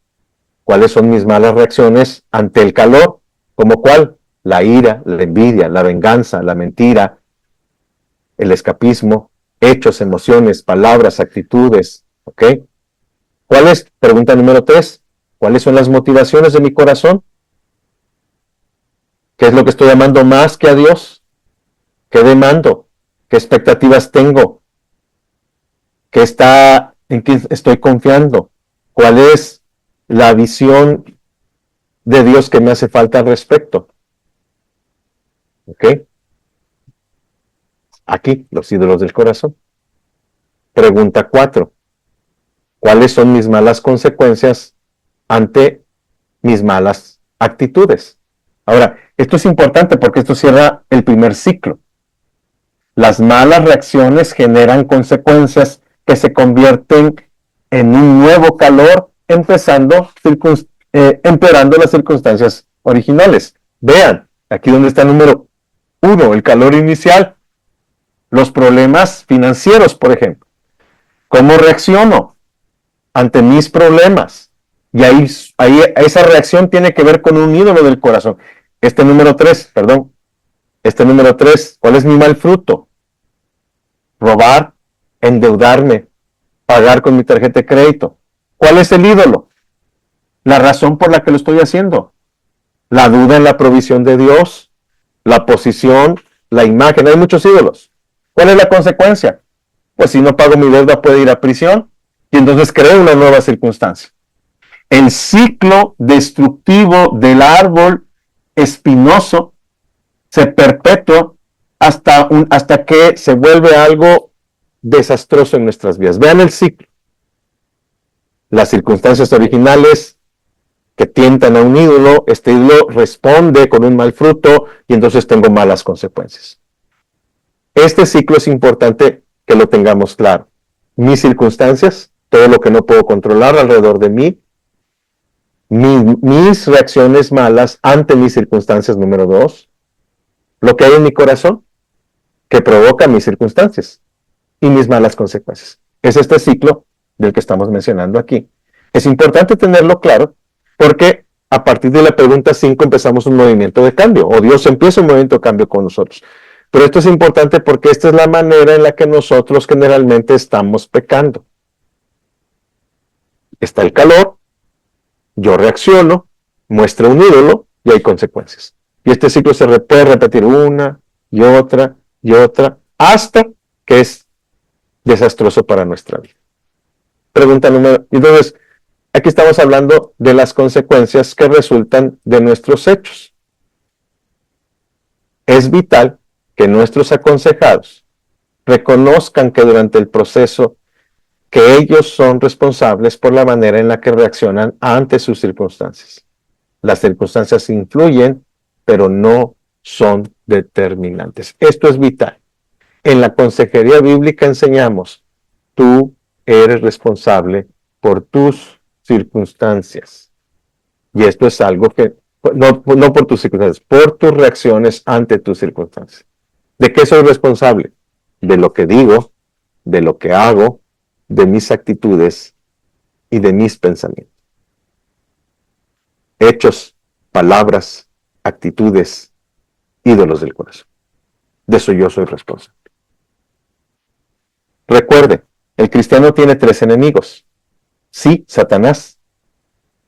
¿cuáles son mis malas reacciones ante el calor? ¿Cómo cuál? La ira, la envidia, la venganza, la mentira, el escapismo, hechos, emociones, palabras, actitudes, ¿ok? ¿Cuál es? Pregunta número 3, ¿cuáles son las motivaciones de mi corazón? ¿Qué es lo que estoy amando más que a Dios? ¿Qué demando? ¿Qué expectativas tengo? ¿En qué estoy confiando? ¿Cuál es la visión de Dios que me hace falta al respecto? ¿Ok? Aquí, los ídolos del corazón. Pregunta 4. ¿Cuáles son mis malas consecuencias ante mis malas actitudes? Ahora, esto es importante porque esto cierra el primer ciclo. Las malas reacciones generan consecuencias que se convierten en un nuevo calor, empeorando las circunstancias originales. Vean, aquí donde está el número 1, el calor inicial, los problemas financieros, por ejemplo. ¿Cómo reacciono ante mis problemas? Y ahí esa reacción tiene que ver con un ídolo del corazón. Este número 3, ¿cuál es mi mal fruto? Robar, endeudarme, pagar con mi tarjeta de crédito. ¿Cuál es el ídolo? La razón por la que lo estoy haciendo. La duda en la provisión de Dios, la posición, la imagen. Hay muchos ídolos. ¿Cuál es la consecuencia? Pues si no pago mi deuda puedo ir a prisión y entonces creo una nueva circunstancia. El ciclo destructivo del árbol espinoso se perpetúa hasta que se vuelve algo desastroso en nuestras vidas. Vean el ciclo. Las circunstancias originales que tientan a un ídolo, este ídolo responde con un mal fruto y entonces tengo malas consecuencias. Este ciclo es importante que lo tengamos claro. Mis circunstancias, todo lo que no puedo controlar alrededor de mí, mis reacciones malas ante mis circunstancias, número 2, lo que hay en mi corazón que provoca mis circunstancias y mis malas consecuencias. Es este ciclo del que estamos mencionando aquí. Es importante tenerlo claro porque a partir de la pregunta 5 empezamos un movimiento de cambio, o Dios empieza un movimiento de cambio con nosotros. Pero esto es importante porque esta es la manera en la que nosotros generalmente estamos pecando. Está el calor, yo reacciono, muestro un ídolo y hay consecuencias. Y este ciclo se puede repetir una y otra, hasta que es desastroso para nuestra vida. Pregunta número... Entonces, aquí estamos hablando de las consecuencias que resultan de nuestros hechos. Es vital que nuestros aconsejados reconozcan que durante el proceso que ellos son responsables por la manera en la que reaccionan ante sus circunstancias. Las circunstancias influyen, pero no son determinantes. Esto es vital. En la consejería bíblica enseñamos, tú eres responsable por tus circunstancias. Y esto es algo que, no por tus circunstancias, por tus reacciones ante tus circunstancias. ¿De qué soy responsable? De lo que digo, de lo que hago, de mis actitudes y de mis pensamientos. Hechos, palabras, actitudes, ídolos del corazón. De eso yo soy responsable. Recuerde, el cristiano tiene 3 enemigos. Sí, Satanás.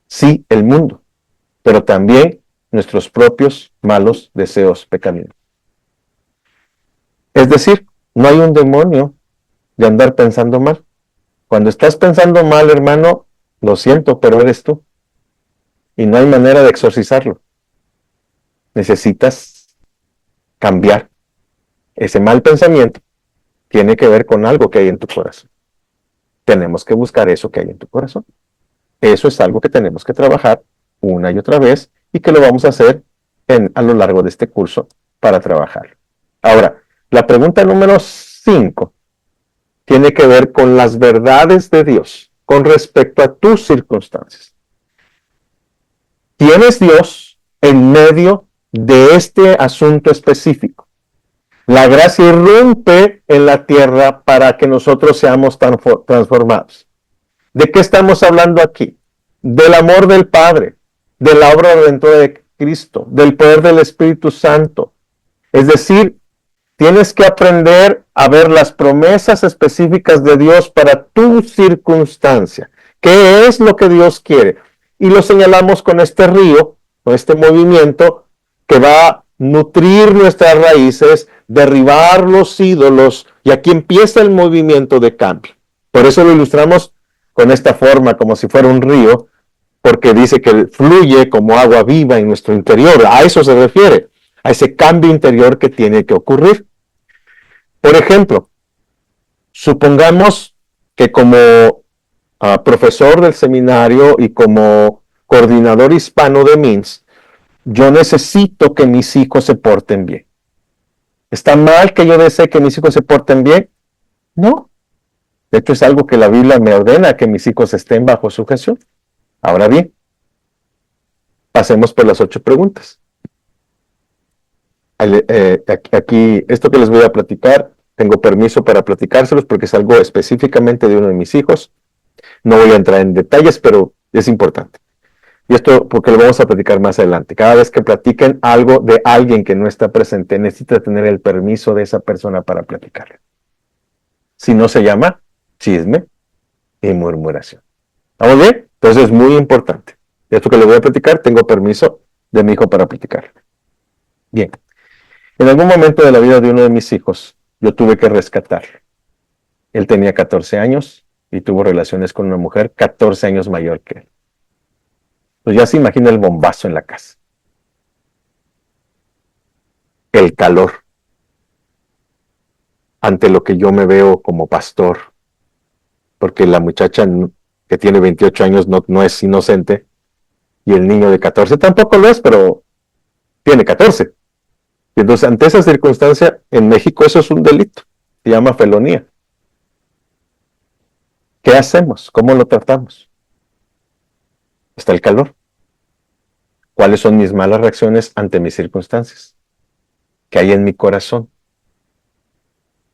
Sí, el mundo. Pero también nuestros propios malos deseos pecaminosos. Es decir, no hay un demonio de andar pensando mal. Cuando estás pensando mal, hermano, lo siento, pero eres tú. Y no hay manera de exorcizarlo. Necesitas cambiar. Ese mal pensamiento tiene que ver con algo que hay en tu corazón. Tenemos que buscar eso que hay en tu corazón. Eso es algo que tenemos que trabajar una y otra vez y que lo vamos a hacer a lo largo de este curso para trabajar. Ahora, la pregunta número 5 tiene que ver con las verdades de Dios con respecto a tus circunstancias. ¿Quién es Dios en medio de este asunto específico? La gracia irrumpe en la tierra para que nosotros seamos transformados. ¿De qué estamos hablando aquí? Del amor del Padre, de la obra redentora de Cristo, del poder del Espíritu Santo. Es decir, tienes que aprender a ver las promesas específicas de Dios para tu circunstancia. ¿Qué es lo que Dios quiere? Y lo señalamos con este río, con este movimiento que va a nutrir nuestras raíces, derribar los ídolos, y aquí empieza el movimiento de cambio. Por eso lo ilustramos con esta forma, como si fuera un río, porque dice que fluye como agua viva en nuestro interior. A eso se refiere, a ese cambio interior que tiene que ocurrir. Por ejemplo, supongamos que como profesor del seminario y como coordinador hispano de MINS, yo necesito que mis hijos se porten bien. ¿Está mal que yo desee que mis hijos se porten bien? No. De hecho, es algo que la Biblia me ordena, que mis hijos estén bajo sujeción. Ahora bien, pasemos por las 8 preguntas. Aquí, esto que les voy a platicar, tengo permiso para platicárselos porque es algo específicamente de uno de mis hijos. No voy a entrar en detalles, pero es importante. Y esto porque lo vamos a platicar más adelante. Cada vez que platiquen algo de alguien que no está presente, necesita tener el permiso de esa persona para platicarle. Si no, se llama chisme y murmuración. ¿Estamos bien? Entonces es muy importante. Esto que le voy a platicar, tengo permiso de mi hijo para platicar. Bien. En algún momento de la vida de uno de mis hijos, yo tuve que rescatarlo. Él tenía 14 años y tuvo relaciones con una mujer 14 años mayor que él. Pues ya se imagina el bombazo en la casa. El calor ante lo que yo me veo como pastor, porque la muchacha que tiene 28 años no es inocente, y el niño de 14 tampoco lo es, pero tiene 14. Y entonces, ante esa circunstancia, en México eso es un delito, se llama felonía. ¿Qué hacemos? ¿Cómo lo tratamos? Está el calor. ¿Cuáles son mis malas reacciones ante mis circunstancias? ¿Qué hay en mi corazón?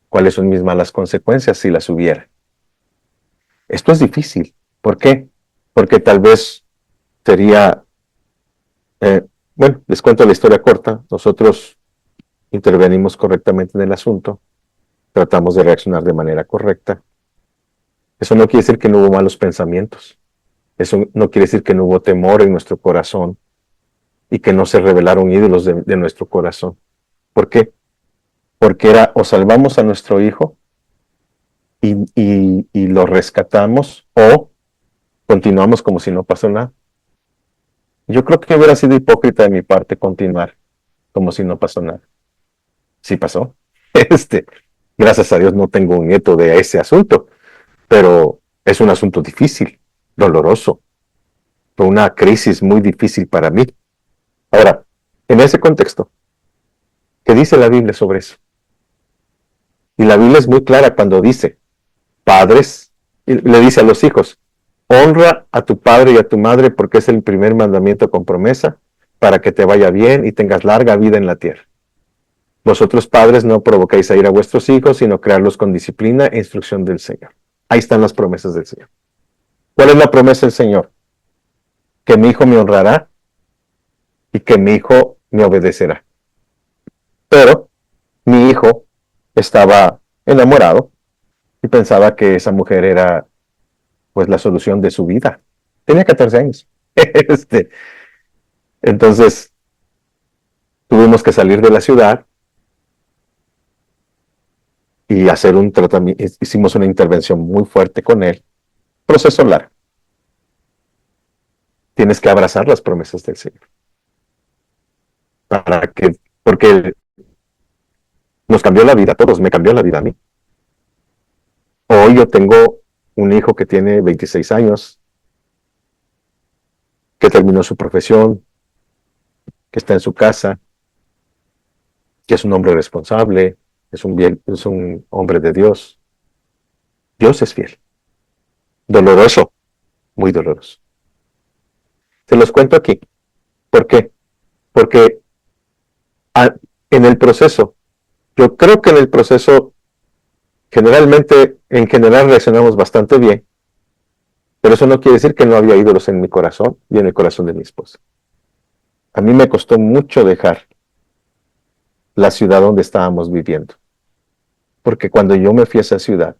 ¿Cuáles son mis malas consecuencias si las hubiera? Esto es difícil. ¿Por qué? Porque tal vez sería... bueno, les cuento la historia corta. Nosotros intervenimos correctamente en el asunto. Tratamos de reaccionar de manera correcta. Eso no quiere decir que no hubo malos pensamientos. Eso no quiere decir que no hubo temor en nuestro corazón y que no se revelaron ídolos de nuestro corazón. ¿Por qué? Porque era o salvamos a nuestro hijo y lo rescatamos, o continuamos como si no pasó nada. Yo creo que hubiera sido hipócrita de mi parte continuar como si no pasó nada. Sí pasó. Gracias a Dios no tengo un nieto de ese asunto, pero es un asunto difícil, doloroso. Fue una crisis muy difícil para mí. Ahora, en ese contexto, ¿qué dice la Biblia sobre eso? Y la Biblia es muy clara cuando dice, padres, y le dice a los hijos, honra a tu padre y a tu madre porque es el primer mandamiento con promesa para que te vaya bien y tengas larga vida en la tierra. Vosotros padres no provoquéis a ir a vuestros hijos, sino crearlos con disciplina e instrucción del Señor. Ahí están las promesas del Señor. ¿Cuál es la promesa del Señor? Que mi hijo me honrará y que mi hijo me obedecerá. Pero mi hijo estaba enamorado y pensaba que esa mujer era pues la solución de su vida. Tenía 14 años. Entonces tuvimos que salir de la ciudad y hacer un tratamiento. Hicimos una intervención muy fuerte con él. Proceso largo. Tienes que abrazar las promesas del Señor. Porque nos cambió la vida a todos, me cambió la vida a mí. Hoy yo tengo un hijo que tiene 26 años, que terminó su profesión, que está en su casa, que es un hombre responsable, es un hombre de Dios. Dios es fiel. Doloroso, muy doloroso. Se los cuento aquí. ¿Por qué? Porque en el proceso, yo creo que en el proceso, en general reaccionamos bastante bien, pero eso no quiere decir que no había ídolos en mi corazón y en el corazón de mi esposa. A mí me costó mucho dejar la ciudad donde estábamos viviendo, porque cuando yo me fui a esa ciudad,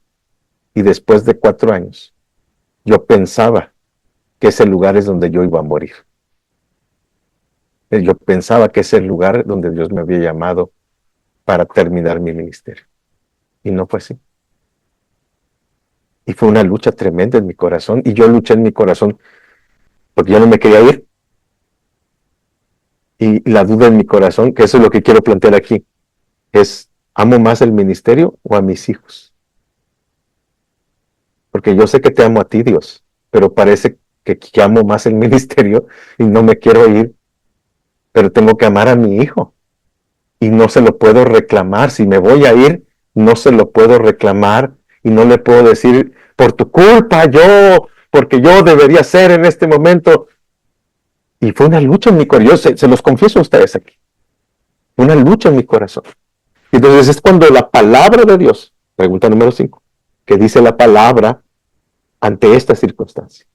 y después de 4 años, yo pensaba que ese lugar es donde yo iba a morir. Yo pensaba que ese es el lugar donde Dios me había llamado para terminar mi ministerio. Y no fue así. Y fue una lucha tremenda en mi corazón. Y yo luché en mi corazón porque yo no me quería ir. Y la duda en mi corazón, que eso es lo que quiero plantear aquí, es, ¿amo más el ministerio o a mis hijos? Porque yo sé que te amo a ti, Dios, pero parece que amo más el ministerio y no me quiero ir, pero tengo que amar a mi hijo. Y no se lo puedo reclamar. Si me voy a ir, no se lo puedo reclamar y no le puedo decir, por tu culpa, porque yo debería ser en este momento. Y fue una lucha en mi corazón. Yo se los confieso a ustedes aquí. Una lucha en mi corazón. Y entonces es cuando la palabra de Dios, pregunta número 5, que dice la palabra ante esta circunstancia.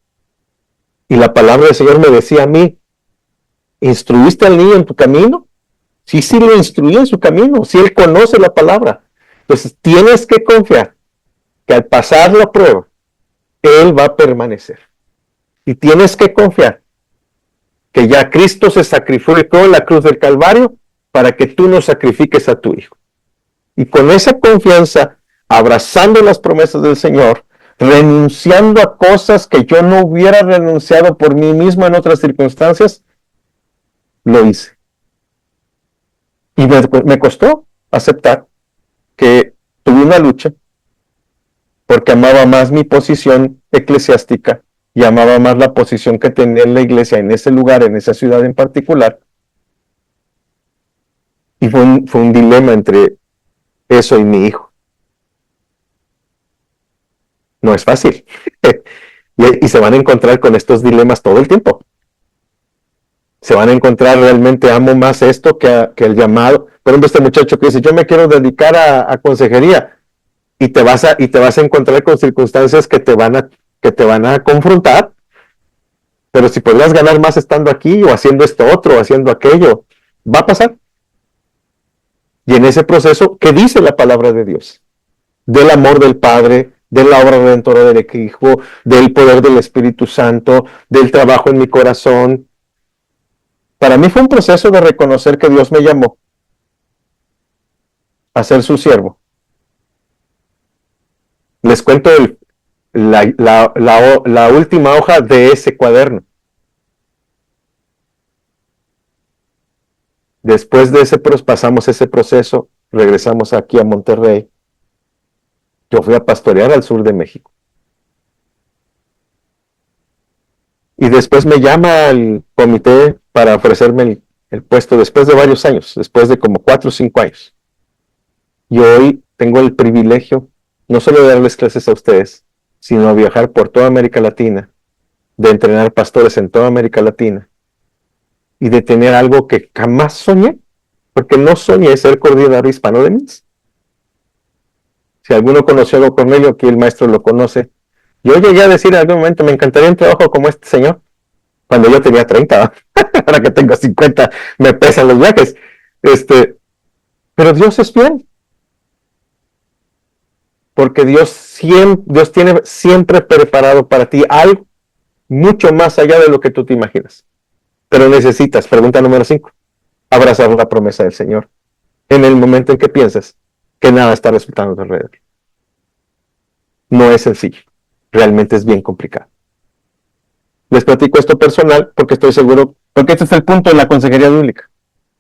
Y la palabra del Señor me decía a mí, ¿instruiste al niño en tu camino? Sí, lo instruí en su camino. Si él conoce la palabra. Entonces tienes que confiar que al pasar la prueba, él va a permanecer. Y tienes que confiar que ya Cristo se sacrificó en la cruz del Calvario para que tú no sacrifiques a tu hijo. Y con esa confianza, abrazando las promesas del Señor, renunciando a cosas que yo no hubiera renunciado por mí mismo en otras circunstancias, lo hice. Y me costó aceptar que tuve una lucha porque amaba más mi posición eclesiástica y amaba más la posición que tenía en la iglesia en ese lugar, en esa ciudad en particular. Y fue un dilema entre eso y mi hijo. No es fácil. y se van a encontrar con estos dilemas todo el tiempo. Se van a encontrar realmente, amo más esto que el llamado. Por ejemplo, este muchacho que dice, yo me quiero dedicar a consejería. Y te vas a encontrar con circunstancias que te van a confrontar. Pero si podrás ganar más estando aquí, o haciendo esto otro, o haciendo aquello, va a pasar. Y en ese proceso, ¿qué dice la palabra de Dios? Del amor del Padre, de la obra redentora del Hijo, del poder del Espíritu Santo, del trabajo en mi corazón. Para mí fue un proceso de reconocer que Dios me llamó a ser su siervo. Les cuento la última hoja de ese cuaderno. Después de pasamos ese proceso, regresamos aquí a Monterrey. Yo fui a pastorear al sur de México. Y después me llama el comité para ofrecerme el puesto después de varios años, después de como 4 o 5 años. Y hoy tengo el privilegio no solo de darles clases a ustedes, sino a viajar por toda América Latina, de entrenar pastores en toda América Latina y de tener algo que jamás soñé, porque no soñé ser coordinador hispano de MINS. Si alguno conoció a Cornelio, aquí el maestro lo conoce. Yo llegué a decir en algún momento, me encantaría un trabajo como este señor, cuando yo tenía 30, ahora que tengo 50, me pesan los viajes. Pero Dios es fiel, porque Dios tiene siempre preparado para ti algo mucho más allá de lo que tú te imaginas. Pero necesitas, pregunta número 5, abrazar la promesa del Señor en el momento en que piensas que nada está resultando a tu alrededor. No es sencillo, realmente es bien complicado. Les platico esto personal porque estoy seguro, porque este es el punto de la consejería bíblica.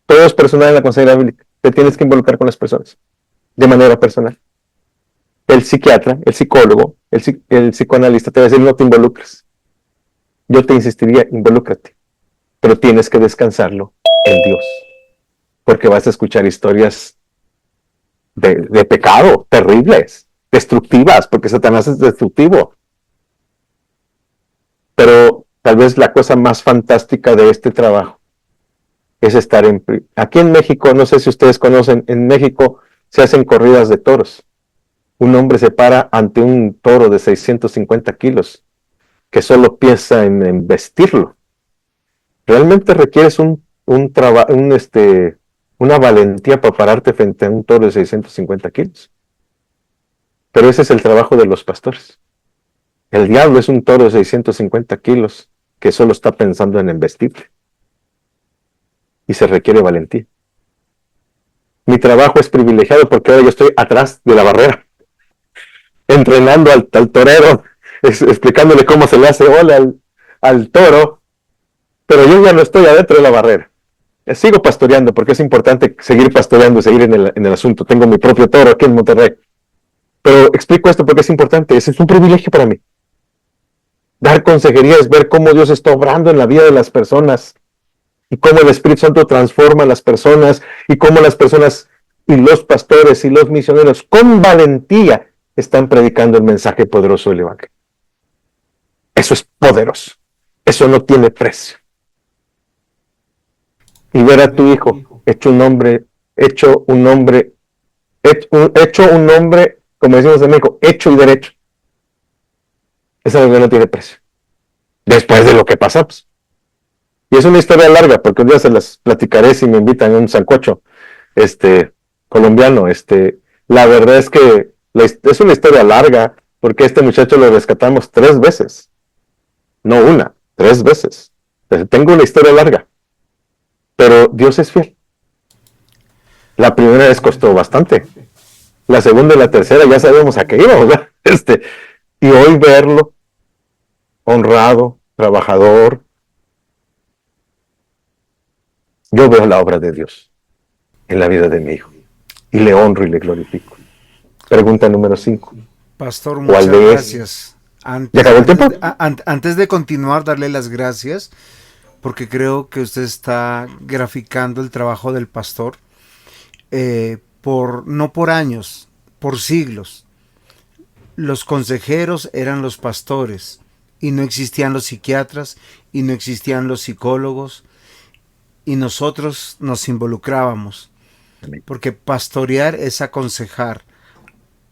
Todo es personal en la consejería bíblica. Te tienes que involucrar con las personas de manera personal. El psiquiatra, el psicólogo, el psicoanalista te va a decir no te involucres. Yo te insistiría, involúcrate, pero tienes que descansarlo en Dios, porque vas a escuchar historias de pecado terribles, destructivas, porque Satanás es destructivo. Pero tal vez la cosa más fantástica de este trabajo es estar aquí en México, no sé si ustedes conocen, en México se hacen corridas de toros. Un hombre se para ante un toro de 650 kilos que solo piensa en vestirlo. Realmente requieres una valentía para pararte frente a un toro de 650 kilos. Pero ese es el trabajo de los pastores. El diablo es un toro de 650 kilos que solo está pensando en embestirte. Y se requiere valentía. Mi trabajo es privilegiado porque ahora yo estoy atrás de la barrera, entrenando al torero, explicándole cómo se le hace ola al toro, pero yo ya no estoy adentro de la barrera. Sigo pastoreando porque es importante seguir pastoreando, seguir en el asunto. Tengo mi propio toro aquí en Monterrey. Pero explico esto porque es importante. Ese es un privilegio para mí. Dar consejería es ver cómo Dios está obrando en la vida de las personas y cómo el Espíritu Santo transforma a las personas y cómo las personas y los pastores y los misioneros con valentía están predicando el mensaje poderoso del Evangelio. Eso es poderoso. Eso no tiene precio. Y ver a tu hijo hecho un hombre, como decimos en México, hecho y derecho. Esa algo que no tiene precio. Después de lo que pasamos. Y es una historia larga, porque un día se las platicaré si me invitan a un sancocho colombiano. La verdad es que es una historia larga, porque este muchacho lo rescatamos 3 veces. No una, 3 veces. Entonces, tengo una historia larga. Pero Dios es fiel. La primera vez costó bastante. La segunda y la tercera ya sabemos a qué íbamos, ¿verdad? Y hoy verlo honrado, trabajador, yo veo la obra de Dios en la vida de mi hijo y le honro y le glorifico. Pregunta número 5. Pastor, muchas gracias. ¿Ya acabó el tiempo? Antes de continuar, darle las gracias, porque creo que usted está graficando el trabajo del pastor no por años, por siglos. Los consejeros eran los pastores y no existían los psiquiatras y no existían los psicólogos y nosotros nos involucrábamos. Porque pastorear es aconsejar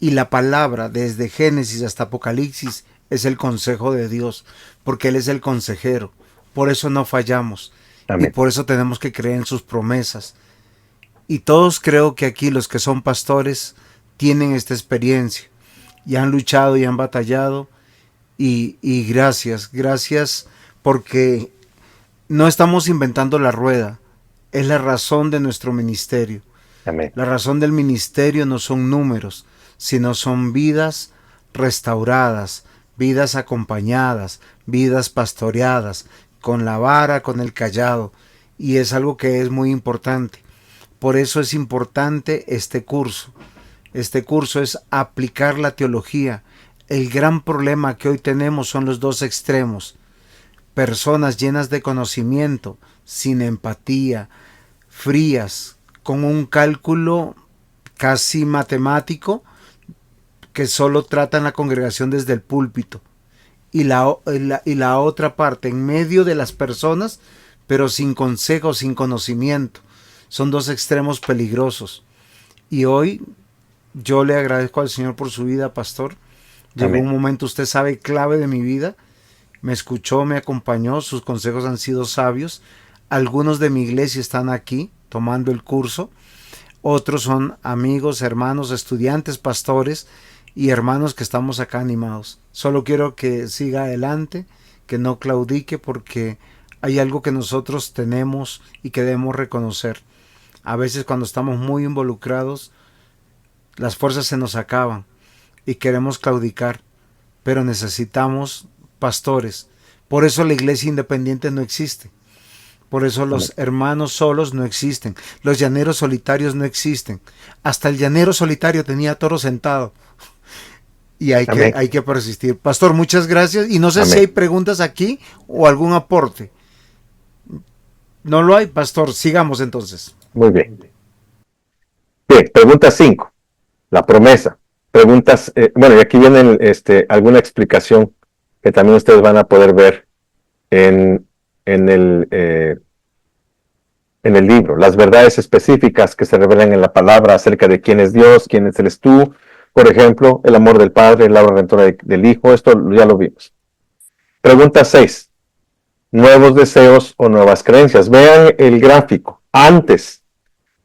y la palabra desde Génesis hasta Apocalipsis es el consejo de Dios, porque Él es el consejero. Por eso no fallamos. Amén. Y por eso tenemos que creer en sus promesas. Y todos creo que aquí los que son pastores tienen esta experiencia y han luchado y han batallado y gracias porque no estamos inventando la rueda, es la razón de nuestro ministerio. Amén. La razón del ministerio no son números, sino son vidas restauradas, vidas acompañadas, vidas pastoreadas, con la vara, con el cayado, y es algo que es muy importante. Por eso es importante este curso. Este curso es aplicar la teología. El gran problema que hoy tenemos son los dos extremos. Personas llenas de conocimiento, sin empatía, frías, con un cálculo casi matemático, que solo tratan la congregación desde el púlpito, y la otra parte en medio de las personas, pero sin consejo, sin conocimiento. Son dos extremos peligrosos. Y hoy yo le agradezco al Señor por su vida, pastor. Llegó Amén. un momento, usted sabe, clave de mi vida. Me escuchó, me acompañó, sus consejos han sido sabios. Algunos de mi iglesia están aquí tomando el curso. Otros son amigos, hermanos, estudiantes, pastores y hermanos que estamos acá animados. Solo quiero que siga adelante, que no claudique, porque hay algo que nosotros tenemos y que debemos reconocer. A veces cuando estamos muy involucrados, las fuerzas se nos acaban y queremos claudicar, pero necesitamos pastores. Por eso la iglesia independiente no existe. Por eso los hermanos solos no existen. Los llaneros solitarios no existen. Hasta el llanero solitario tenía toro sentado. Y hay que persistir. Pastor, muchas gracias. Y no sé si hay preguntas aquí o algún aporte. No lo hay, pastor. Sigamos entonces. Muy bien. Bien, pregunta 5. La promesa. Preguntas, bueno, y aquí viene alguna explicación que también ustedes van a poder ver en el libro. Las verdades específicas que se revelan en la palabra acerca de quién es Dios, quién eres tú. Por ejemplo, el amor del Padre, la obra redentora del Hijo. Esto ya lo vimos. Pregunta 6. Nuevos deseos o nuevas creencias. Vean el gráfico. Antes,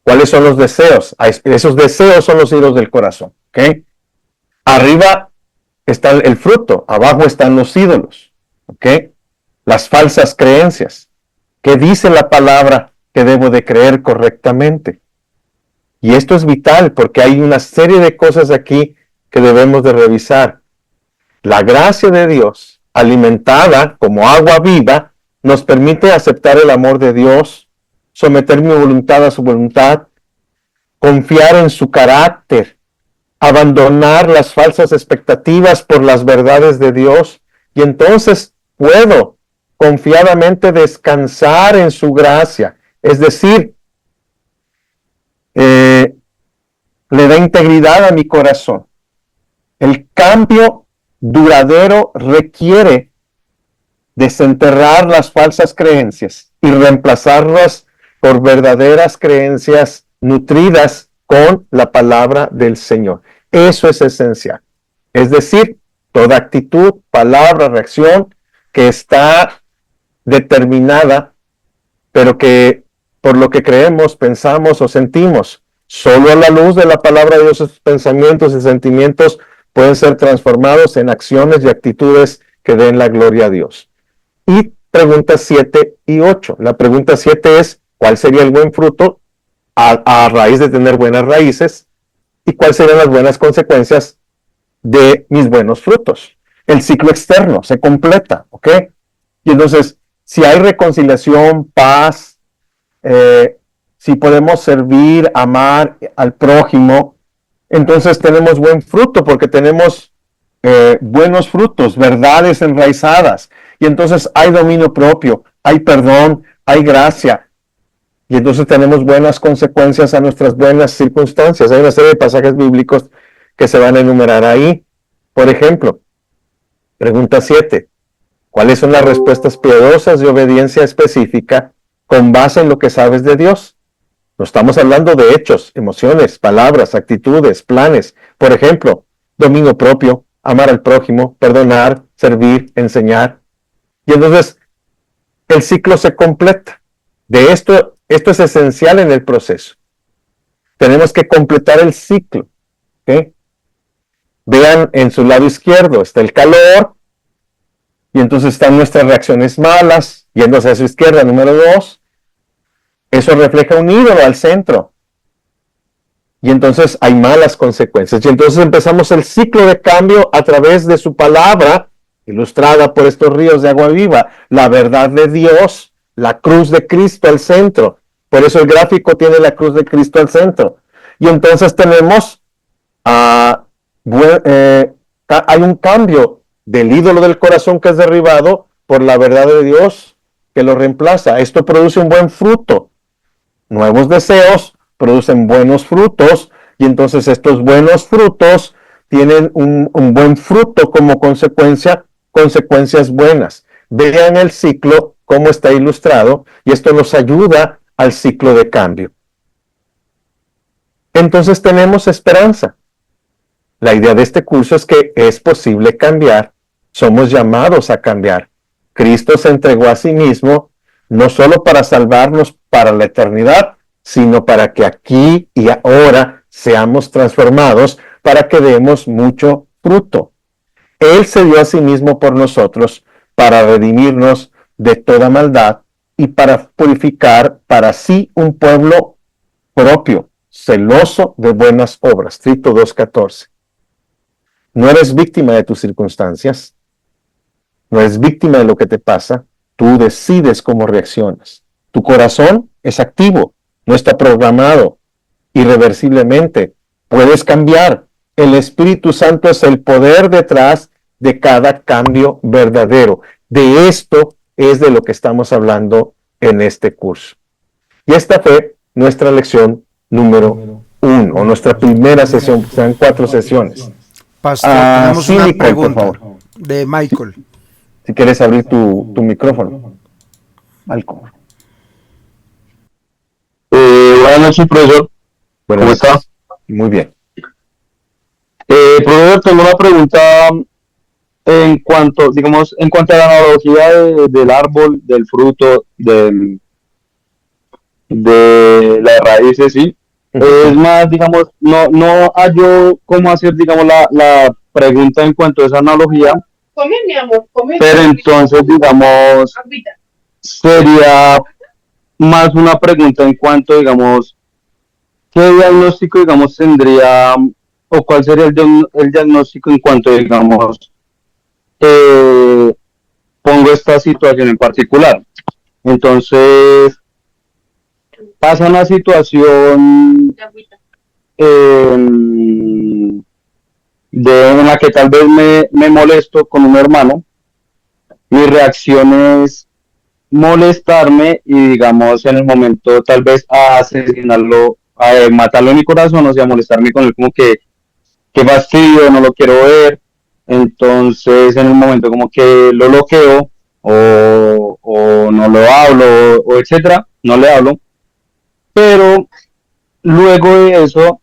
¿cuáles son los deseos? Esos deseos son los hilos del corazón. ¿Ok? Arriba está el fruto. Abajo están los ídolos. ¿Ok? Las falsas creencias. ¿Qué dice la palabra que debo de creer correctamente? Y esto es vital porque hay una serie de cosas aquí que debemos de revisar. La gracia de Dios, alimentada como agua viva, nos permite aceptar el amor de Dios, someter mi voluntad a su voluntad, confiar en su carácter, abandonar las falsas expectativas por las verdades de Dios, y entonces puedo confiadamente descansar en su gracia. Es decir, le da integridad a mi corazón. El cambio duradero requiere desenterrar las falsas creencias y reemplazarlas por verdaderas creencias nutridas con la palabra del Señor. Eso es esencial. Es decir, toda actitud, palabra, reacción que está determinada, pero que por lo que creemos, pensamos o sentimos, solo a la luz de la palabra de Dios, esos pensamientos y sentimientos pueden ser transformados en acciones y actitudes que den la gloria a Dios. Y preguntas 7 y 8. La pregunta 7 es, ¿cuál sería el buen fruto a raíz de tener buenas raíces? ¿Y cuáles serían las buenas consecuencias de mis buenos frutos? El ciclo externo se completa, ¿ok? Y entonces, si hay reconciliación, paz, si podemos servir, amar al prójimo, entonces tenemos buen fruto porque tenemos buenos frutos, verdades enraizadas, y entonces hay dominio propio, hay perdón, hay gracia, y entonces tenemos buenas consecuencias a nuestras buenas circunstancias. Hay una serie de pasajes bíblicos que se van a enumerar ahí. Por ejemplo, pregunta 7. ¿Cuáles son las respuestas piadosas de obediencia específica con base en lo que sabes de Dios? No estamos hablando de hechos, emociones, palabras, actitudes, planes. Por ejemplo, dominio propio, amar al prójimo, perdonar, servir, enseñar. Y entonces el ciclo se completa. De esto es esencial en el proceso. Tenemos que completar el ciclo. ¿Okay? Vean en su lado izquierdo está el calor, y entonces están nuestras reacciones malas, yéndose a su izquierda, número 2. Eso refleja un ídolo al centro. Y entonces hay malas consecuencias. Y entonces empezamos el ciclo de cambio a través de su palabra, ilustrada por estos ríos de agua viva, la verdad de Dios, la cruz de Cristo al centro. Por eso el gráfico tiene la cruz de Cristo al centro. Y entonces tenemos, hay un cambio del ídolo del corazón que es derribado por la verdad de Dios que lo reemplaza. Esto produce un buen fruto. Nuevos deseos producen buenos frutos y entonces estos buenos frutos tienen un buen fruto como consecuencia, consecuencias buenas. Vean el ciclo, cómo está ilustrado, y esto nos ayuda al ciclo de cambio. Entonces tenemos esperanza. La idea de este curso es que es posible cambiar, somos llamados a cambiar. Cristo se entregó a sí mismo, no solo para salvarnos para la eternidad, sino para que aquí y ahora seamos transformados para que demos mucho fruto. Él se dio a sí mismo por nosotros para redimirnos de toda maldad y para purificar para sí un pueblo propio, celoso de buenas obras. Tito 2:14. No eres víctima de tus circunstancias, no eres víctima de lo que te pasa, tú decides cómo reaccionas. Tu corazón es activo, no está programado irreversiblemente. Puedes cambiar. El Espíritu Santo es el poder detrás de cada cambio verdadero. De esto es de lo que estamos hablando en este curso. Y esta fue nuestra lección número 1, o nuestra primera sesión, serán 4 sesiones. Pastor, tenemos sí, una Nicole, pregunta por favor. de Michael. Si quieres abrir tu micrófono. Malcolm. Buenas noches, profesor. ¿Cómo está? Muy bien. Profesor, tengo una pregunta en cuanto, digamos, en cuanto a la analogía del árbol, del fruto, de las raíces, ¿sí? Es más, digamos, no hallo cómo hacer, digamos, la pregunta en cuanto a esa analogía, Come, mi amor, come. pero entonces, digamos, sería más una pregunta en cuanto, digamos, ¿qué diagnóstico, digamos, tendría, o cuál sería el diagnóstico en cuanto, digamos, pongo esta situación en particular? Entonces, pasa una situación en la que tal vez me molesto con un hermano. Mi reacción es molestarme y, digamos, en el momento tal vez a asesinarlo, a matarlo en mi corazón, o sea, molestarme con él como que fastidio, no lo quiero ver. Entonces en el momento como que lo bloqueo o no lo hablo o etcétera, no le hablo. Pero luego de eso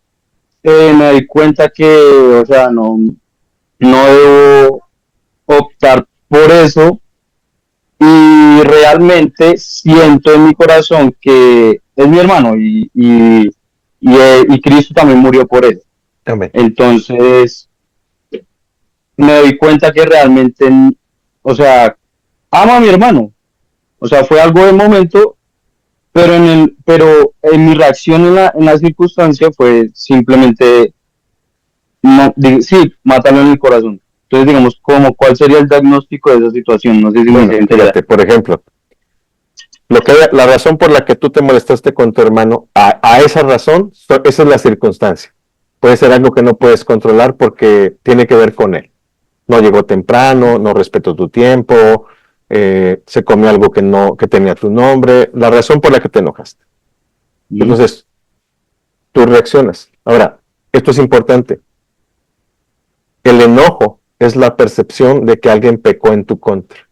me doy cuenta que, o sea, no debo optar por eso, y realmente siento en mi corazón que es mi hermano y Cristo también murió por él. Amén. Entonces me doy cuenta que realmente, o sea, amo a mi hermano. O sea, fue algo de momento, pero en mi reacción en la circunstancia fue simplemente, sí, matarlo en el corazón. Entonces, digamos, ¿cuál sería el diagnóstico de esa situación? No sé si me Fíjate, por ejemplo, la razón por la que tú te molestaste con tu hermano, a esa razón, esa es la circunstancia. Puede ser algo que no puedes controlar porque tiene que ver con él. No llegó temprano, no respetó tu tiempo, se comió algo que tenía tu nombre, la razón por la que te enojaste. Entonces, tú reaccionas. Ahora, esto es importante. El enojo es la percepción de que alguien pecó en tu contra.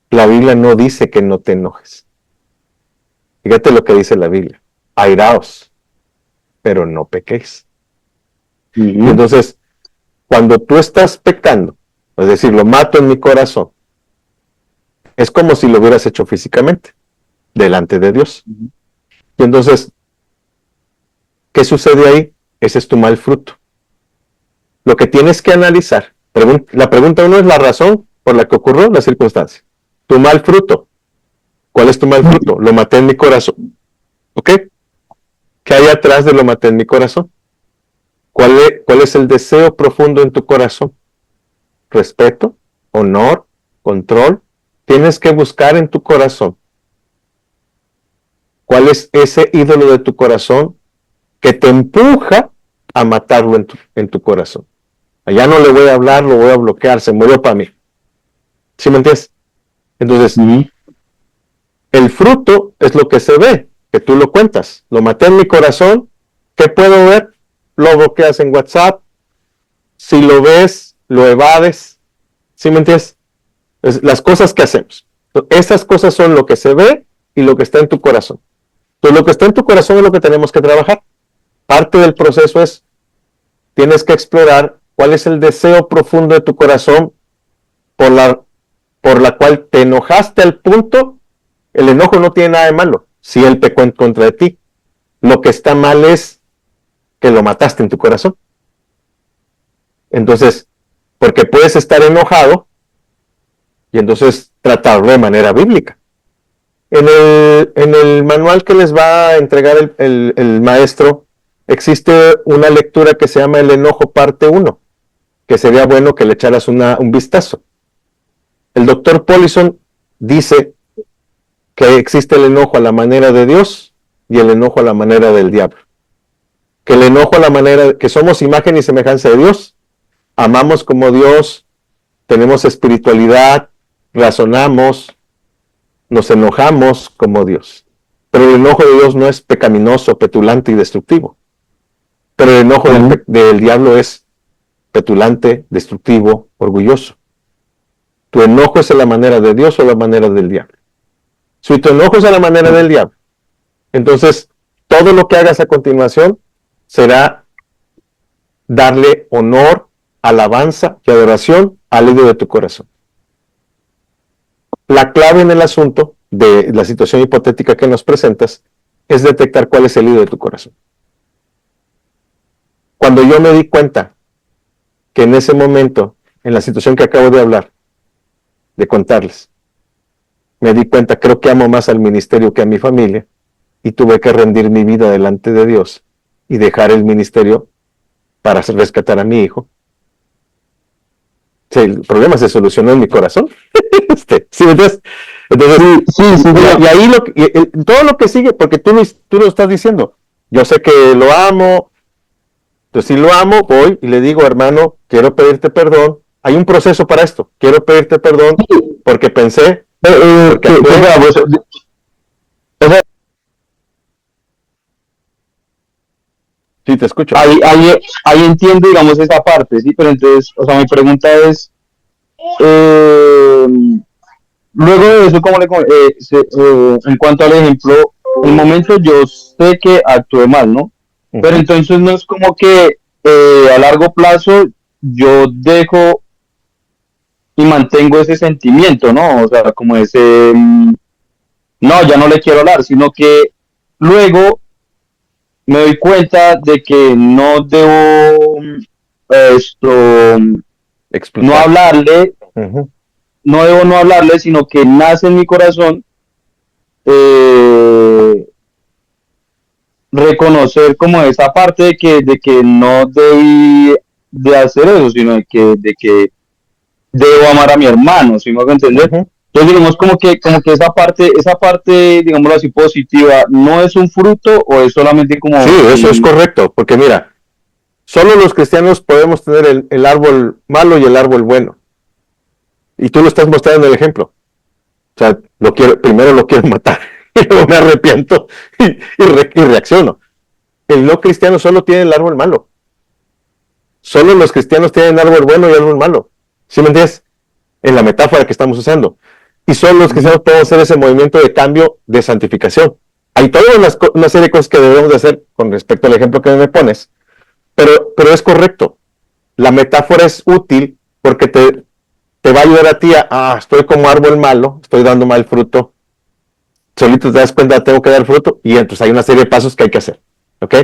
La Biblia no dice que no te enojes. Fíjate lo que dice la Biblia. Airaos, pero no pequéis. Entonces, cuando tú estás pecando, es decir, lo mato en mi corazón, es como si lo hubieras hecho físicamente, delante de Dios. Y entonces, ¿qué sucede ahí? Ese es tu mal fruto. Lo que tienes que analizar, la pregunta uno es la razón por la que ocurrió la circunstancia. Tu mal fruto. ¿Cuál es tu mal fruto? Lo maté en mi corazón. ¿Ok? ¿Qué hay atrás de lo maté en mi corazón? ¿Cuál es el deseo profundo en tu corazón? Respeto, honor, control. Tienes que buscar en tu corazón cuál es ese ídolo de tu corazón que te empuja a matarlo en tu corazón. Allá no le voy a hablar, lo voy a bloquear, se murió para mí. ¿Sí me entiendes? Entonces, el fruto es lo que se ve, que tú lo cuentas. Lo maté en mi corazón, ¿qué puedo ver? lo bloqueas en WhatsApp. Si lo ves, lo evades. ¿Sí me entiendes? Las cosas que hacemos. Esas cosas son lo que se ve y lo que está en tu corazón. Entonces, lo que está en tu corazón es lo que tenemos que trabajar. Parte del proceso es, tienes que explorar cuál es el deseo profundo de tu corazón por la cual te enojaste al punto. El enojo no tiene nada de malo si él pecó en contra de ti. Lo que está mal es que lo mataste en tu corazón. Entonces, porque puedes estar enojado y entonces tratarlo de manera bíblica. En el manual que les va a entregar el maestro, existe una lectura que se llama El enojo parte 1, que sería bueno que le echaras un vistazo. El doctor Paulison dice que existe el enojo a la manera de Dios y el enojo a la manera del diablo. Que el enojo a la manera que somos imagen y semejanza de Dios, amamos como Dios, tenemos espiritualidad, razonamos, nos enojamos como Dios. Pero el enojo de Dios no es pecaminoso, petulante y destructivo. Pero el enojo del diablo es petulante, destructivo, orgulloso. ¿Tu enojo es a la manera de Dios o a la manera del diablo? Si tu enojo es a la manera del diablo, entonces todo lo que hagas a continuación será darle honor, alabanza y adoración al líder de tu corazón. La clave en el asunto de la situación hipotética que nos presentas es detectar cuál es el líder de tu corazón. Cuando yo me di cuenta que en ese momento, en la situación que acabo de hablar, de contarles, me di cuenta, creo que amo más al ministerio que a mi familia, y tuve que rendir mi vida delante de Dios y dejar el ministerio para rescatar a mi hijo. Sí, el problema se solucionó en mi corazón. ¿Sí me entiendes? Entonces, sí, y ahí todo lo que sigue, porque tú lo estás diciendo, yo sé que lo amo, entonces si lo amo, voy y le digo, hermano, quiero pedirte perdón, hay un proceso para esto, quiero pedirte perdón porque pensé, sí, te escucho. Ahí entiendo, digamos, esa parte, ¿sí? Pero entonces, o sea, mi pregunta es, luego de eso, en cuanto al ejemplo, en el momento yo sé que actué mal, ¿no? Pero entonces no es como que a largo plazo yo dejo y mantengo ese sentimiento, ¿no? O sea, como ese, no, ya no le quiero hablar, sino que luego me doy cuenta de que no debo no hablarle, no debo no hablarle, sino que nace en mi corazón reconocer como esa parte de que no debí de hacer eso, sino de que debo amar a mi hermano, ¿sí me hago entender? Entonces digamos como que esa parte, digámoslo así, positiva, ¿no es un fruto o es solamente como... Sí, eso es correcto, porque mira, solo los cristianos podemos tener el árbol malo y el árbol bueno. Y tú lo estás mostrando en el ejemplo. O sea, primero lo quiero matar, y luego me arrepiento y reacciono. El no cristiano solo tiene el árbol malo. Solo los cristianos tienen árbol bueno y árbol malo. ¿Sí me entiendes? En la metáfora que estamos usando. Y solo los cristianos podemos hacer ese movimiento de cambio, de santificación. Hay toda una serie de cosas que debemos de hacer con respecto al ejemplo que me pones. Pero es correcto. La metáfora es útil porque te va a ayudar a ti estoy como árbol malo, estoy dando mal fruto. Solito te das cuenta, tengo que dar fruto. Y entonces hay una serie de pasos que hay que hacer. ¿Ok?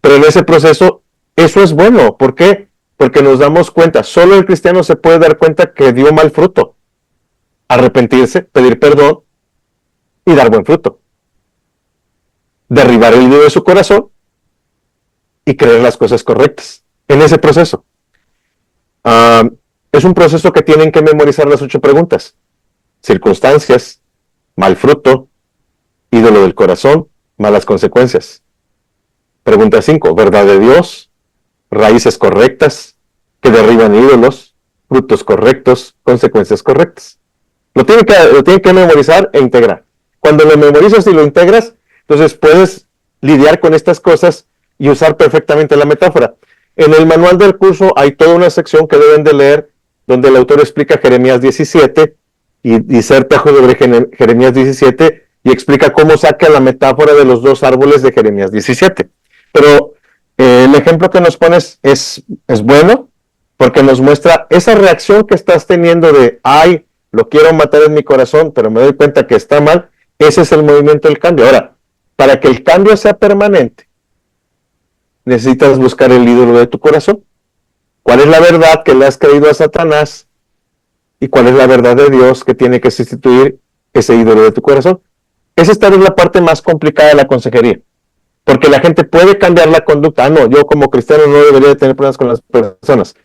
Pero en ese proceso, eso es bueno. ¿Por qué? Porque nos damos cuenta, solo el cristiano se puede dar cuenta que dio mal fruto. Arrepentirse, pedir perdón y dar buen fruto. Derribar el ídolo de su corazón y creer las cosas correctas. En ese proceso. Es un proceso que tienen que memorizar las 8 preguntas. Circunstancias, mal fruto, ídolo del corazón, malas consecuencias. Pregunta 5, verdad de Dios, raíces correctas, que derriban ídolos, frutos correctos, consecuencias correctas. Lo tienen que memorizar e integrar. Cuando lo memorizas y lo integras, entonces puedes lidiar con estas cosas y usar perfectamente la metáfora. En el manual del curso hay toda una sección que deben de leer donde el autor explica Jeremías 17 y diserta sobre Jeremías 17 y explica cómo saca la metáfora de los dos árboles de Jeremías 17. Pero el ejemplo que nos pones es bueno porque nos muestra esa reacción que estás teniendo de, ay, lo quiero matar en mi corazón, pero me doy cuenta que está mal. Ese es el movimiento del cambio. Ahora, para que el cambio sea permanente, necesitas buscar el ídolo de tu corazón. ¿Cuál es la verdad que le has creído a Satanás? ¿Y cuál es la verdad de Dios que tiene que sustituir ese ídolo de tu corazón? Esa es tal vez la parte más complicada de la consejería. Porque la gente puede cambiar la conducta. Ah, no, yo como cristiano no debería tener problemas con las personas.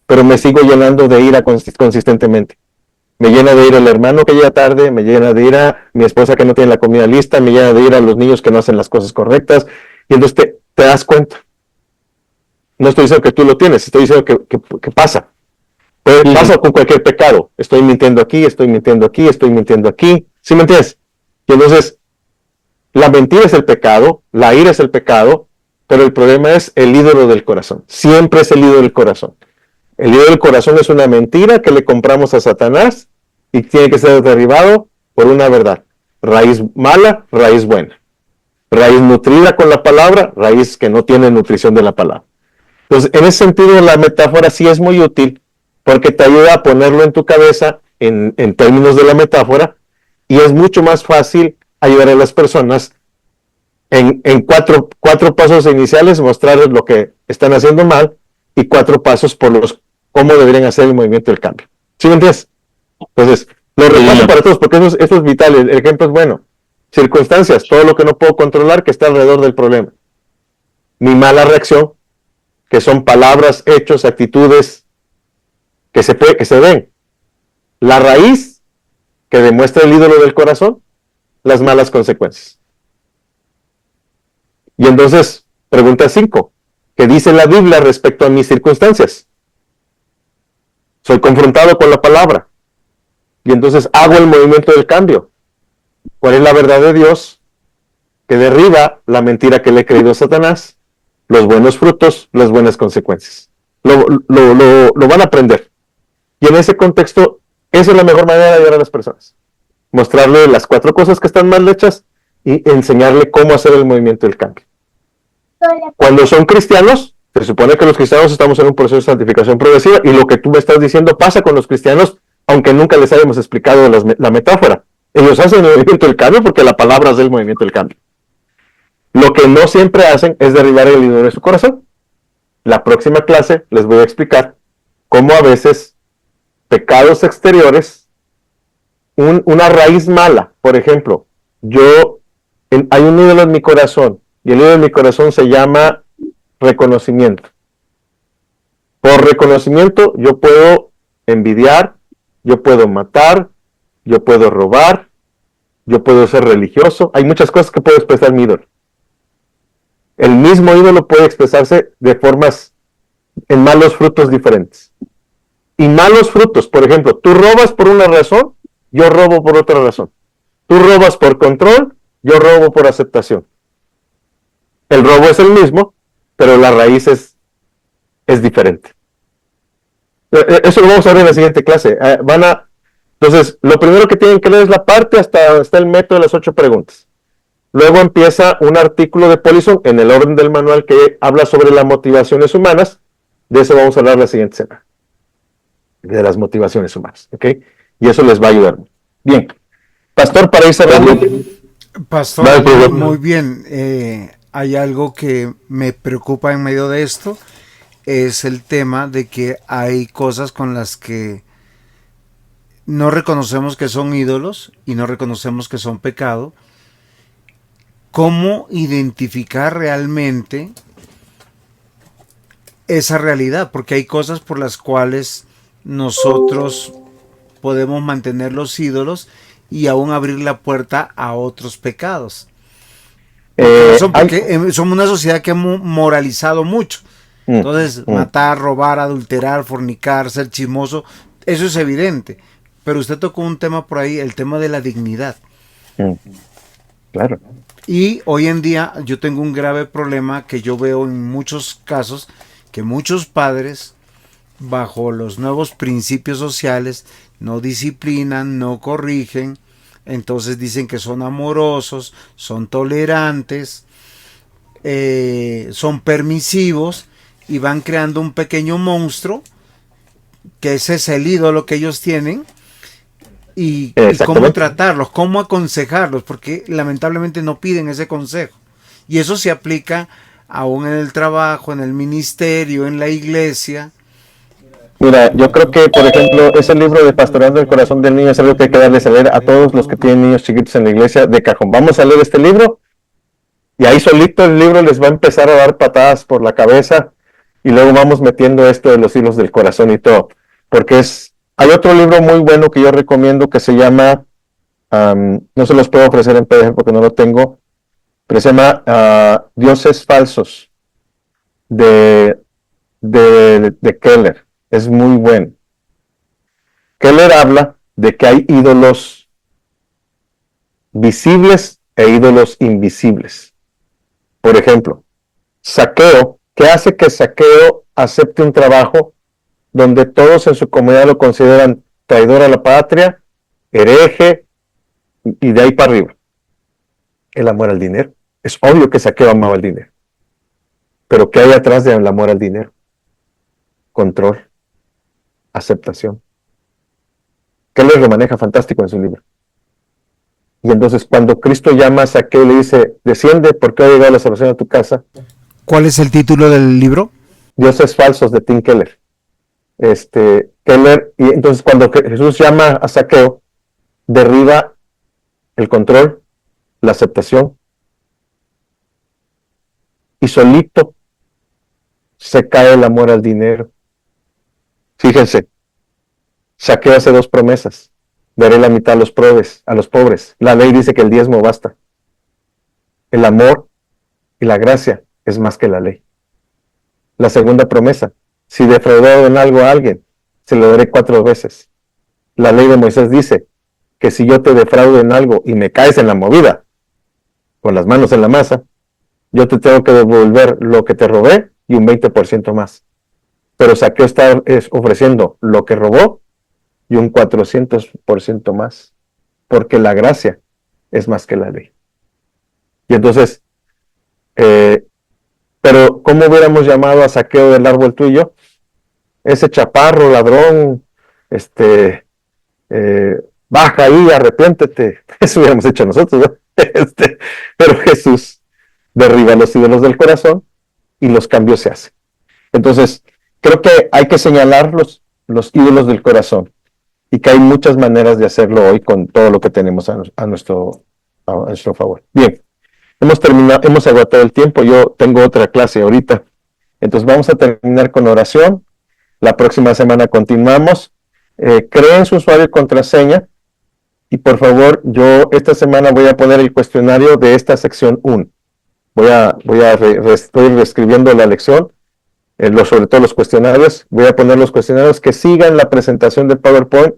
Pero me sigo llenando de ira consistentemente. Me llena de ira el hermano que llega tarde, me llena de ira mi esposa que no tiene la comida lista, me llena de ira los niños que no hacen las cosas correctas. Y entonces te das cuenta. No estoy diciendo que tú lo tienes, estoy diciendo que pasa. Pasa con cualquier pecado. Estoy mintiendo aquí, estoy mintiendo aquí, estoy mintiendo aquí. ¿Sí me entiendes? Y entonces, la mentira es el pecado, la ira es el pecado, pero el problema es el ídolo del corazón. Siempre es el ídolo del corazón. El ídolo del corazón es una mentira que le compramos a Satanás y tiene que ser derribado por una verdad. Raíz mala, raíz buena. Raíz nutrida con la palabra, raíz que no tiene nutrición de la palabra. Entonces, en ese sentido, la metáfora sí es muy útil porque te ayuda a ponerlo en tu cabeza en términos de la metáfora y es mucho más fácil ayudar a las personas en cuatro pasos iniciales, mostrarles lo que están haciendo mal y 4 pasos por los cómo deberían hacer el movimiento del cambio. ¿Sí me entiendes? Entonces, lo repaso para todos porque eso es vital, el ejemplo es bueno. Circunstancias, todo lo que no puedo controlar que está alrededor del problema. Mi mala reacción, que son palabras, hechos, actitudes que se ven. La raíz, que demuestra el ídolo del corazón, las malas consecuencias. Y entonces, pregunta 5, ¿qué dice la Biblia respecto a mis circunstancias? Soy confrontado con la palabra. Y entonces hago el movimiento del cambio. ¿Cuál es la verdad de Dios que derriba la mentira que le he creído a Satanás? Los buenos frutos, las buenas consecuencias. Lo van a aprender. Y en ese contexto, esa es la mejor manera de ayudar a las personas. Mostrarle las 4 cosas que están mal hechas y enseñarle cómo hacer el movimiento del cambio. Cuando son cristianos, se supone que los cristianos estamos en un proceso de santificación progresiva y lo que tú me estás diciendo pasa con los cristianos, aunque nunca les hayamos explicado la metáfora. Ellos hacen el movimiento del cambio porque la palabra es el movimiento del cambio. Lo que no siempre hacen es derribar el ídolo de su corazón. La próxima clase les voy a explicar cómo a veces pecados exteriores, una raíz mala, por ejemplo, hay un ídolo en mi corazón y el ídolo en mi corazón se llama reconocimiento. Por reconocimiento yo puedo envidiar, yo puedo matar, yo puedo robar, yo puedo ser religioso. Hay muchas cosas que puedo expresar mi ídolo. El mismo ídolo puede expresarse de formas en malos frutos diferentes. Y malos frutos, por ejemplo, tú robas por una razón, yo robo por otra razón. Tú robas por control, yo robo por aceptación. El robo es el mismo, pero la raíz es diferente. Eso lo vamos a ver en la siguiente clase. Entonces, lo primero que tienen que leer es la parte hasta el método de las 8 preguntas. Luego empieza un artículo de Polisson en el orden del manual que habla sobre las motivaciones humanas. De eso vamos a hablar la siguiente semana. De las motivaciones humanas. ¿Ok? Y eso les va a ayudar. Bien. Pastor, para ir cerrando. Pastor, muy bien. Hay algo que me preocupa en medio de esto. Es el tema de que hay cosas con las que no reconocemos que son ídolos y no reconocemos que son pecado. ¿Cómo identificar realmente esa realidad? Porque hay cosas por las cuales nosotros podemos mantener los ídolos y aún abrir la puerta a otros pecados. Porque somos una sociedad que hemos moralizado mucho. Entonces, matar, robar, adulterar, fornicar, ser chismoso, eso es evidente. Pero usted tocó un tema por ahí, el tema de la dignidad. Claro. Y hoy en día yo tengo un grave problema que yo veo en muchos casos, que muchos padres, bajo los nuevos principios sociales, no disciplinan, no corrigen, entonces dicen que son amorosos, son tolerantes, son permisivos y van creando un pequeño monstruo que ese es el ídolo que ellos tienen y cómo tratarlos, cómo aconsejarlos, porque lamentablemente no piden ese consejo. Y eso se aplica aún en el trabajo, en el ministerio, en la iglesia. Mira, yo creo que, por ejemplo, ese libro de Pastoreando el Corazón del Niño es algo que hay que darles a leer a todos los que tienen niños chiquitos en la iglesia de cajón. Vamos a leer este libro y ahí solito el libro les va a empezar a dar patadas por la cabeza y luego vamos metiendo esto de los hilos del corazón y todo. Porque hay otro libro muy bueno que yo recomiendo que se llama, no se los puedo ofrecer en PDF porque no lo tengo, pero se llama Dioses Falsos de Keller. Es muy bueno. Keller habla de que hay ídolos visibles e ídolos invisibles. Por ejemplo, Zaqueo, ¿qué hace que Zaqueo acepte un trabajo donde todos en su comunidad lo consideran traidor a la patria, hereje, y de ahí para arriba? El amor al dinero. Es obvio que Zaqueo amaba el dinero. Pero ¿qué hay atrás del amor al dinero? Control, aceptación. Keller lo maneja fantástico en su libro. Y entonces cuando Cristo llama a Zaqueo y le dice, desciende porque ha llegado la salvación a tu casa. ¿Cuál es el título del libro? Dioses Falsos de Tim Keller. Keller, y entonces cuando Jesús llama a Zaqueo, derriba el control, la aceptación, y solito se cae el amor al dinero. Fíjense, Zaqueo hace 2 promesas: daré la mitad a los pobres. La ley dice que el diezmo basta. El amor y la gracia es más que la ley. La segunda promesa: si defraudó en algo a alguien, se lo daré 4 veces. La ley de Moisés dice que si yo te defraudo en algo y me caes en la movida, con las manos en la masa, yo te tengo que devolver lo que te robé y un 20% más. Pero Zaqueo está ofreciendo lo que robó y un 400% más, porque la gracia es más que la ley. Y entonces, pero ¿cómo hubiéramos llamado a Zaqueo del árbol tú y yo? Ese chaparro, ladrón, baja ahí, arrepiéntete. Eso hubiéramos hecho nosotros, ¿no? Pero Jesús derriba los ídolos del corazón y los cambios se hacen. Entonces, creo que hay que señalar los ídolos del corazón y que hay muchas maneras de hacerlo hoy con todo lo que tenemos a nuestro favor. Bien, hemos agotado el tiempo. Yo tengo otra clase ahorita. Entonces vamos a terminar con oración. La próxima semana continuamos. Creen su usuario y contraseña. Y por favor, yo esta semana voy a poner el cuestionario de esta sección 1. Estoy reescribiendo la lección, sobre todo los cuestionarios. Voy a poner los cuestionarios que sigan la presentación de PowerPoint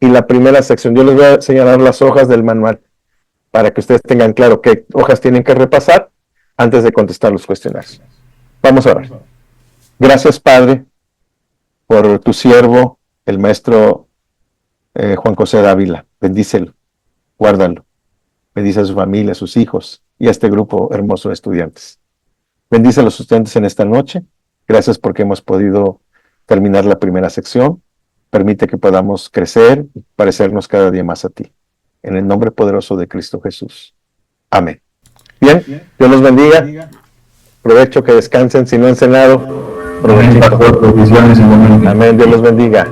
y la primera sección. Yo les voy a señalar las hojas del manual para que ustedes tengan claro qué hojas tienen que repasar antes de contestar los cuestionarios. Vamos a orar. Gracias, Padre, por tu siervo, el maestro Juan José Dávila. Bendícelo, guárdalo. Bendice a su familia, a sus hijos y a este grupo hermoso de estudiantes. Bendice a los estudiantes en esta noche. Gracias porque hemos podido terminar la primera sección. Permite que podamos crecer y parecernos cada día más a ti. En el nombre poderoso de Cristo Jesús. Amén. Bien, Dios los bendiga. Provecho, que descansen si no han cenado. Provechito. Amén, Dios los bendiga.